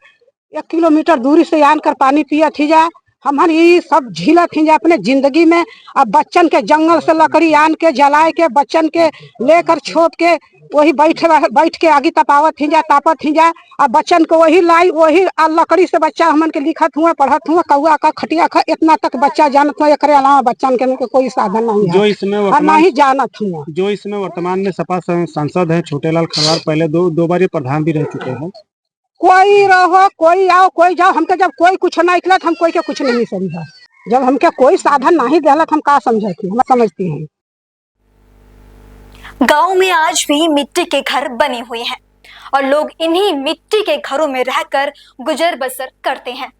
1 किलोमीटर दूरी से आन कर पानी पिया थी जा। हम ये सब झीला थी जा अपने जिंदगी में। अब बच्चन के जंगल से लकड़ी आन के जलाए के, बच्चन के लेकर छोप के वही बैठ के आगे तपावत थी जा, तापत थी जा। अब बच्चन को वही लाई, वही लकड़ी से बच्चा हमन के लिखत हुआ, पढ़त हुआ, कौआ का खटिया का इतना तक बच्चा जानत हुआ। एक अलावा बच्चन के कोई साधन नहीं है, जो इसमें नहीं जानत हुआ। जो इसमें वर्तमान में सपा सांसद है छोटेलाल खरवार, पहले दो बार ये प्रधान भी रह चुके हैं। कोई रहो, कोई आओ, कोई जाओ, हमके जब कोई कुछ नहीं खिलत, हम कोई के कुछ नहीं समझा। जब हमके कोई साधन नहीं दिलत, हम का समझती, हम समझती हैं। गांव में आज भी मिट्टी के घर बने हुए हैं और लोग इन्हीं मिट्टी के घरों में रहकर गुजर बसर करते हैं।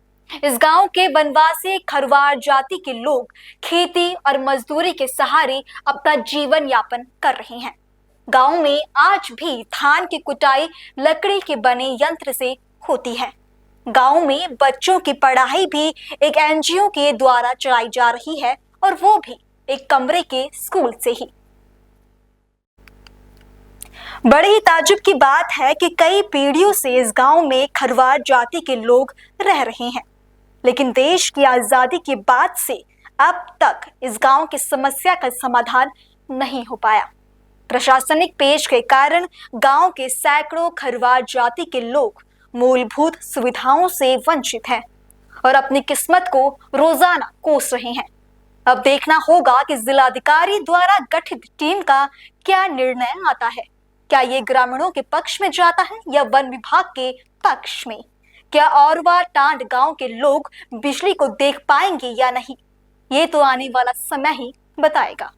इस गांव के वनवासी खरवार जाति के लोग खेती और मजदूरी के सहारे अपना जीवन यापन कर रहे हैं। गांव में आज भी धान की कुटाई लकड़ी के बने यंत्र से होती है। गांव में बच्चों की पढ़ाई भी एक एनजीओ के द्वारा चलाई जा रही है और वो भी एक कमरे के स्कूल से ही। बड़े ही ताज्जुब की बात है कि कई पीढ़ियों से इस गांव में खरवार जाति के लोग रह रहे हैं, लेकिन देश की आजादी के बाद से अब तक इस गांव की समस्या का समाधान नहीं हो पाया। प्रशासनिक पेच के कारण गांव के सैकड़ों खरवार जाति के लोग मूलभूत सुविधाओं से वंचित हैं और अपनी किस्मत को रोजाना कोस रहे हैं। अब देखना होगा कि जिलाधिकारी द्वारा गठित टीम का क्या निर्णय आता है। क्या ये ग्रामीणों के पक्ष में जाता है या वन विभाग के पक्ष में? क्या औरवा टांड गांव के लोग बिजली को देख पाएंगे या नहीं, ये तो आने वाला समय ही बताएगा।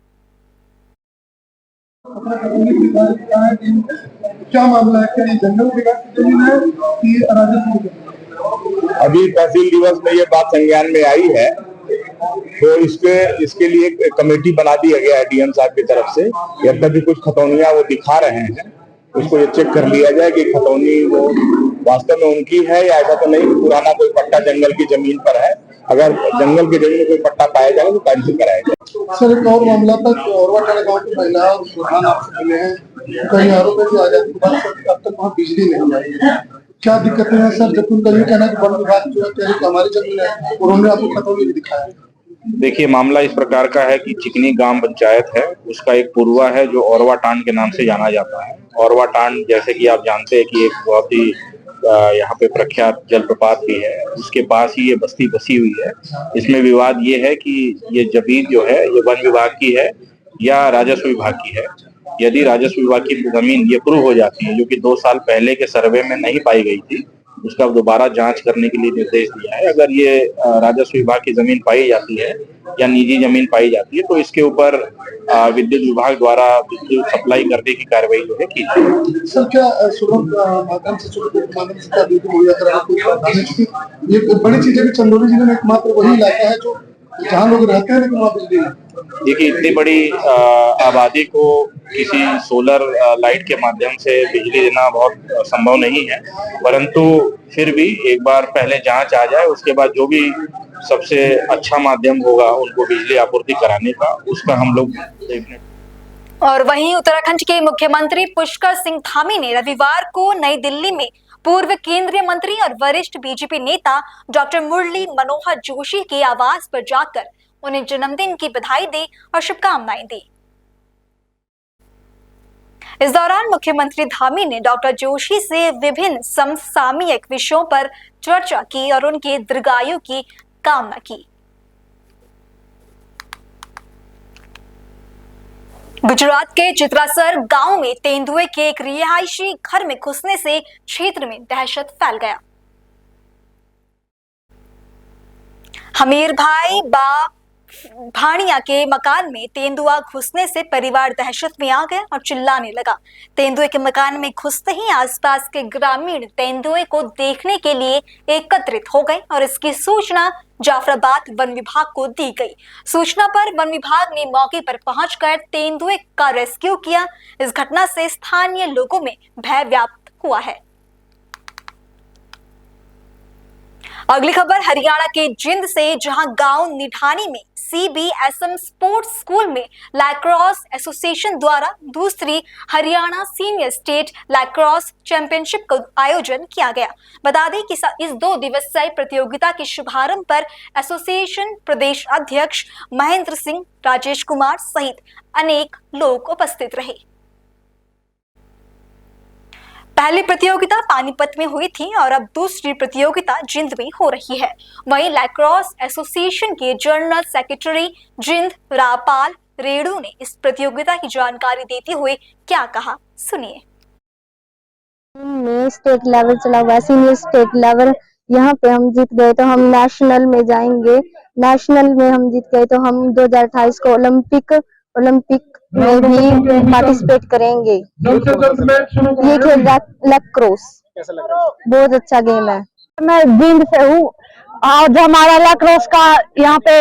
क्या मामला है कि जंगल विभाग की जमीन है कि राजस्व? अभी तहसील दिवस में ये बात संज्ञान में आई है, तो इसके लिए कमेटी बना दिया गया है डीएम साहब की तरफ से। यद्यपि कुछ खतौनियां वो दिखा रहे हैं, उसको ये चेक कर लिया जाए कि खतौनी वो वास्तव में उनकी है या ऐसा तो नहीं पुराना कोई पट्टा जंगल की जमीन पर है। अगर जंगल की जमीन में कोई पट्टा पाया जाए तो कैंसिल कराया जाए। सर एक और मामला था, औरवा गांव की महिला और प्रधान आपसे मिले हैं, कई आरोप है कि आजादी के बाद अब तक वहाँ बिजली नहीं आई है। क्या दिक्कतें हैं सर? जब उनका ये कहना है कि वन विभाग जो है कि हमारी जमीन है, उन्होंने आपको खतौनी भी दिखाया। देखिए, मामला इस प्रकार का है कि चिकनी ग्राम पंचायत है, उसका एक पूर्वा है जो औरवा टांड के नाम से जाना जाता है। औरवा टांड जैसे कि आप जानते हैं कि एक बहुत ही यहाँ पे प्रख्यात जलप्रपात भी है, उसके पास ही ये बस्ती बसी हुई है। इसमें विवाद ये है कि ये जमीन जो है ये वन विभाग की है या राजस्व विभाग की है। यदि राजस्व विभाग की जमीन ये प्रूव हो जाती है, जो कि 2 साल पहले के सर्वे में नहीं पाई गई थी, उसका दोबारा जांच करने के लिए निर्देश दिया है। अगर ये राजस्व विभाग की जमीन पाई जाती है या निजी जमीन पाई जाती है तो इसके ऊपर विद्युत विभाग द्वारा विद्युत सप्लाई करने की कार्रवाई जो है की जाएगी। सर, क्या माध्यम से ये बड़ी चीज है कि चंदौली जिले में एकमात्र वही इलाका है जो जहाँ लोग रहते हैं लेकिन वहाँ बिजली नहीं। देखिए, इतनी बड़ी आबादी को किसी सोलर लाइट के माध्यम से बिजली देना बहुत संभव नहीं है, परंतु फिर भी एक बार पहले जांच आ जाए, उसके बाद जो भी सबसे अच्छा माध्यम होगा उनको बिजली आपूर्ति कराने का, उसका हम लोग देखने। और वहीं उत्तराखंड के मुख्यमंत्री पुष्कर सिंह धामी ने रविवार को नई दिल्ली में पूर्व केंद्रीय मंत्री और वरिष्ठ बीजेपी नेता डॉक्टर मुरली मनोहर जोशी के आवास पर जाकर उन्हें जन्मदिन की बधाई दी और शुभकामनाएं दी। इस दौरान मुख्यमंत्री धामी ने डॉक्टर जोशी से विभिन्न समसामयिक विषयों पर चर्चा की और उनके दीर्घायु की कामना की। गुजरात के चित्रासर गांव में तेंदुए के एक रिहायशी घर में घुसने से क्षेत्र में दहशत फैल गया। हमीर भाई बा भाणिया के मकान में तेंदुआ घुसने से परिवार दहशत में आ गया और चिल्लाने लगा। तेंदुए के मकान में घुसते ही आसपास के ग्रामीण तेंदुए को देखने के लिए एकत्रित हो गए और इसकी सूचना जाफराबाद वन विभाग को दी गई। सूचना पर वन विभाग ने मौके पर पहुंचकर तेंदुए का रेस्क्यू किया। इस घटना से स्थानीय लोगों में भय व्याप्त हुआ है। अगली खबर हरियाणा के जिंद से, जहां गांव निठानी में CBSM स्पोर्ट्स स्कूल में लैक्रोस एसोसिएशन द्वारा दूसरी Haryana senior state lacrosse championship का आयोजन किया गया। बता दें कि इस 2 दिवसीय प्रतियोगिता के शुभारंभ पर एसोसिएशन प्रदेश अध्यक्ष महेंद्र सिंह, राजेश कुमार सहित अनेक लोग उपस्थित रहे। पहली प्रतियोगिता पानीपत में हुई थी और अब दूसरी प्रतियोगिता जिंद में हो रही है। वहीं लैक्रोस एसोसिएशन के जनरल सेक्रेटरी जिंद रापाल रेडू ने इस प्रतियोगिता की जानकारी देते हुए क्या कहा, सुनिए। में स्टेट लेवल चला हुआ है, सीनियर स्टेट लेवल, यहाँ पे हम जीत गए तो हम नेशनल में जाएंगे। नेशनल में हम जीत गए तो हम 2028 को ओलंपिक में भी पार्टिसिपेट करेंगे। ये खेल लैक्रोस बहुत अच्छा गेम है। मैं जिंद से हूँ और जो हमारा लैक्रोस का यहाँ पे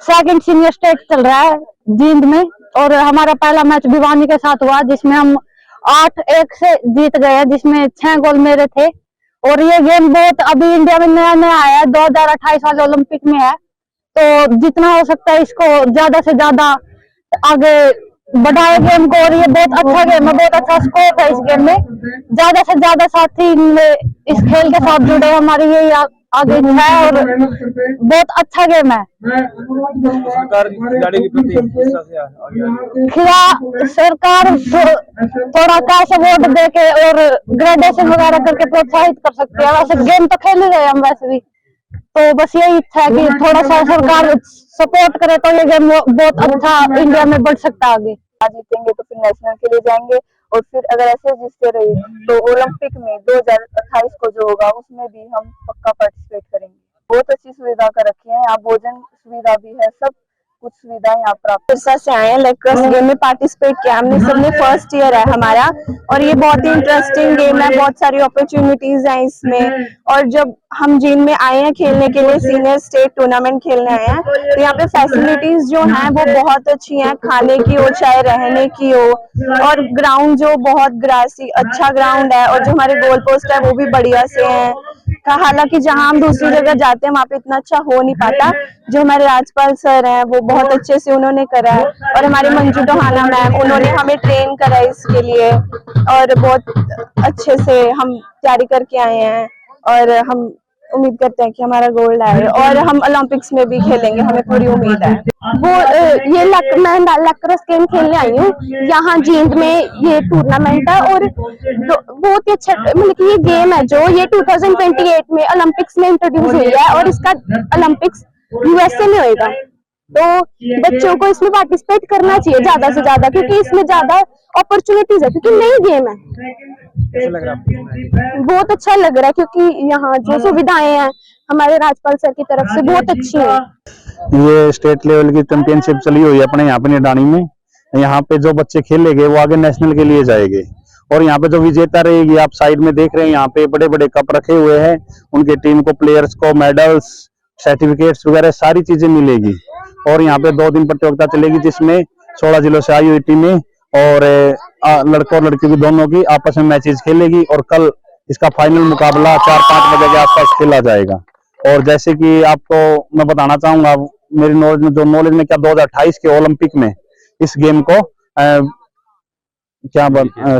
सेकंड सीनियर स्टेट चल रहा है जिंद में, और हमारा पहला मैच भिवानी के साथ हुआ जिसमें हम 8-1 से जीत गए, जिसमें 6 गोल मेरे थे। और ये गेम बहुत अभी इंडिया में नया नया आया है, 2028 वाले ओलंपिक में है, तो जितना हो सकता है इसको ज्यादा से ज्यादा आगे बढ़ाए गेम को। और ये बहुत अच्छा गेम है, बहुत अच्छा स्कोप है इस गेम में। ज्यादा से ज्यादा साथी इस खेल के साथ जुड़े, हमारी ये आगे इच्छा है और बहुत अच्छा गेम है। सरकार थोड़ा कैश अवार्ड दे के और ग्रेडेशन वगैरह करके प्रोत्साहित कर सकते हैं। वैसे गेम तो खेल ही रहे हम वैसे भी, तो बस यही इच्छा है कि थोड़ा सा सरकार सपोर्ट करे तो ये गेम बहुत अच्छा इंडिया में बढ़ सकता है आगे। जीतेंगे तो फिर नेशनल के लिए जाएंगे और फिर अगर ऐसे जीतते रहे तो ओलंपिक में 2028 को जो होगा उसमें भी हम पक्का पार्टिसिपेट करेंगे। बहुत अच्छी सुविधा कर रखी है यहाँ, भोजन सुविधा भी है, सब कुछ सुविधाएं यहाँ प्राप्त। सिरसा से आए हैं, लैक्रोस गेम में पार्टिसिपेट किया हमने सबने, फर्स्ट ईयर है हमारा और ये बहुत ही इंटरेस्टिंग गेम है, बहुत सारी अपॉर्चुनिटीज हैं इसमें। और जब हम जिन में आए हैं खेलने के लिए, सीनियर स्टेट टूर्नामेंट खेलने आए हैं, तो यहाँ पे फैसिलिटीज जो हैं वो बहुत अच्छी हैं, खाने की हो चाहे रहने की हो, और ग्राउंड जो बहुत ग्रासी अच्छा ग्राउंड है, और जो हमारे गोल पोस्ट है वो भी बढ़िया से हैं। हालांकि जहां हम दूसरी जगह जाते हैं वहां पे इतना अच्छा हो नहीं पाता, जो हमारे राजपाल सर हैं वो बहुत अच्छे से उन्होंने करा है, और हमारे मंजू टोहाना मैम उन्होंने हमें ट्रेन करा है इसके लिए, और बहुत अच्छे से हम तैयारी करके आए हैं और हम उम्मीद करते हैं कि हमारा गोल्ड आए और हम ओलंपिक्स में भी खेलेंगे, हमें पूरी उम्मीद है। वो ये मैं लैक्रोस गेम खेलने आई हूँ यहाँ जींद में, ये टूर्नामेंट है और बहुत ही अच्छा, मतलब कि ये गेम है जो ये 2028 में ओलंपिक्स में इंट्रोड्यूस हुई है और इसका ओलंपिक्स USA में होएगा। तो बच्चों को इसमें पार्टिसिपेट करना चाहिए ज्यादा से ज्यादा, क्योंकि इसमें ज्यादा अपॉर्चुनिटीज है, क्योंकि नई गेम है। कैसा लग रहा है? बहुत अच्छा लग रहा है, क्योंकि यहाँ जो सुविधाएं हैं हमारे राज्यपाल सर की तरफ से बहुत अच्छी है। ये स्टेट लेवल की चैंपियनशिप चली हुई है अपने यहाँ पे निडानी में। यहाँ पे जो बच्चे खेलेंगे वो आगे नेशनल के लिए जाएंगे, और यहाँ पे जो विजेता रहेगी, आप साइड में देख रहे हैं यहाँ पे बड़े बड़े कप रखे हुए हैं, उनके टीम को प्लेयर्स को मेडल्स सर्टिफिकेट्स वगैरह सारी चीजें मिलेगी। और यहाँ पे 2 दिन प्रतियोगिता चलेगी, जिसमें 16 जिलों से आई हुई टीमें और लड़कों और लड़कियों की दोनों की आपस में मैचेस खेलेगी, और कल इसका फाइनल मुकाबला 4-5 बजे के आसपास खेला जाएगा। और जैसे कि आपको मैं बताना चाहूंगा, मेरी नॉलेज में क्या 2028 के ओलंपिक में इस गेम को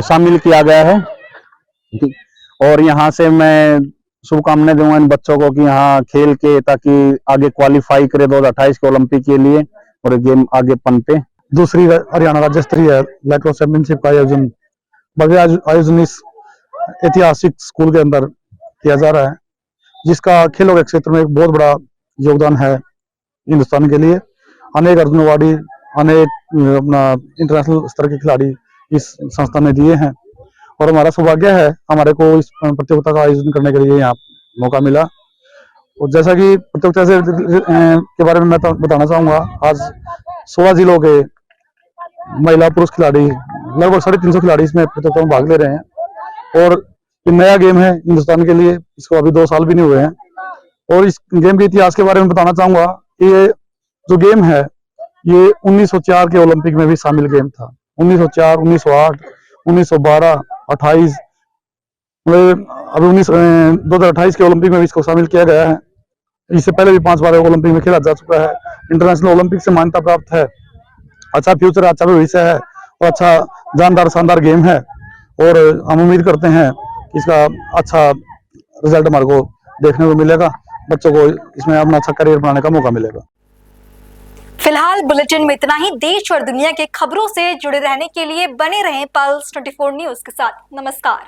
शामिल किया गया है। और यहाँ से मैं शुभकामनाएं दूंगा इन बच्चों को कि यहाँ खेल के ताकि आगे क्वालिफाई करे 2028 के ओलंपिक के लिए, और ये गेम आगे पनपे। दूसरी हरियाणा राज्य स्तरीय लैक्रोस चैंपियनशिप का आयोजन इस ऐतिहासिक स्कूल के अंदर किया जा रहा है, जिसका खेलों के क्षेत्र में एक बहुत बड़ा योगदान है हिंदुस्तान के लिए। अनेक अर्जुन अवार्डी, अनेक अपना इंटरनेशनल स्तर के खिलाड़ी इस संस्था ने दिए हैं, और हमारा सौभाग्य है हमारे को इस प्रतियोगिता का आयोजन करने के लिए यहाँ मौका मिला। और जैसा कि प्रतियोगिता के बारे में मैं बताना चाहूंगा, आज 16 जिलों के महिला पुरुष खिलाड़ी लगभग 350 खिलाड़ी इसमें प्रतियोगिता में भाग ले रहे हैं। और ये नया गेम है हिंदुस्तान के लिए, इसको अभी 2 साल भी नहीं हुए हैं। और इस गेम के इतिहास के बारे में बताना चाहूंगा कि ये जो गेम है ये 1904 के ओलंपिक में भी शामिल गेम था। 1904, 1908, 1912, 28, अभी 2028 के ओलंपिक में भी इसको शामिल किया गया है। इससे पहले भी 5 बार ओलंपिक में खेला जा चुका है। इंटरनेशनल ओलंपिक से मान्यता प्राप्त है। अच्छा फ्यूचर, अच्छा भविष्य है, और अच्छा जानदार शानदार गेम है, और हम उम्मीद करते हैं कि इसका अच्छा रिजल्ट हमारे को देखने को मिलेगा, बच्चों को इसमें अपना अच्छा करियर बनाने का मौका मिलेगा। फिलहाल बुलेटिन में इतना ही। देश और दुनिया के खबरों से जुड़े रहने के लिए बने रहें पल्स 24 न्यूज के साथ। नमस्कार।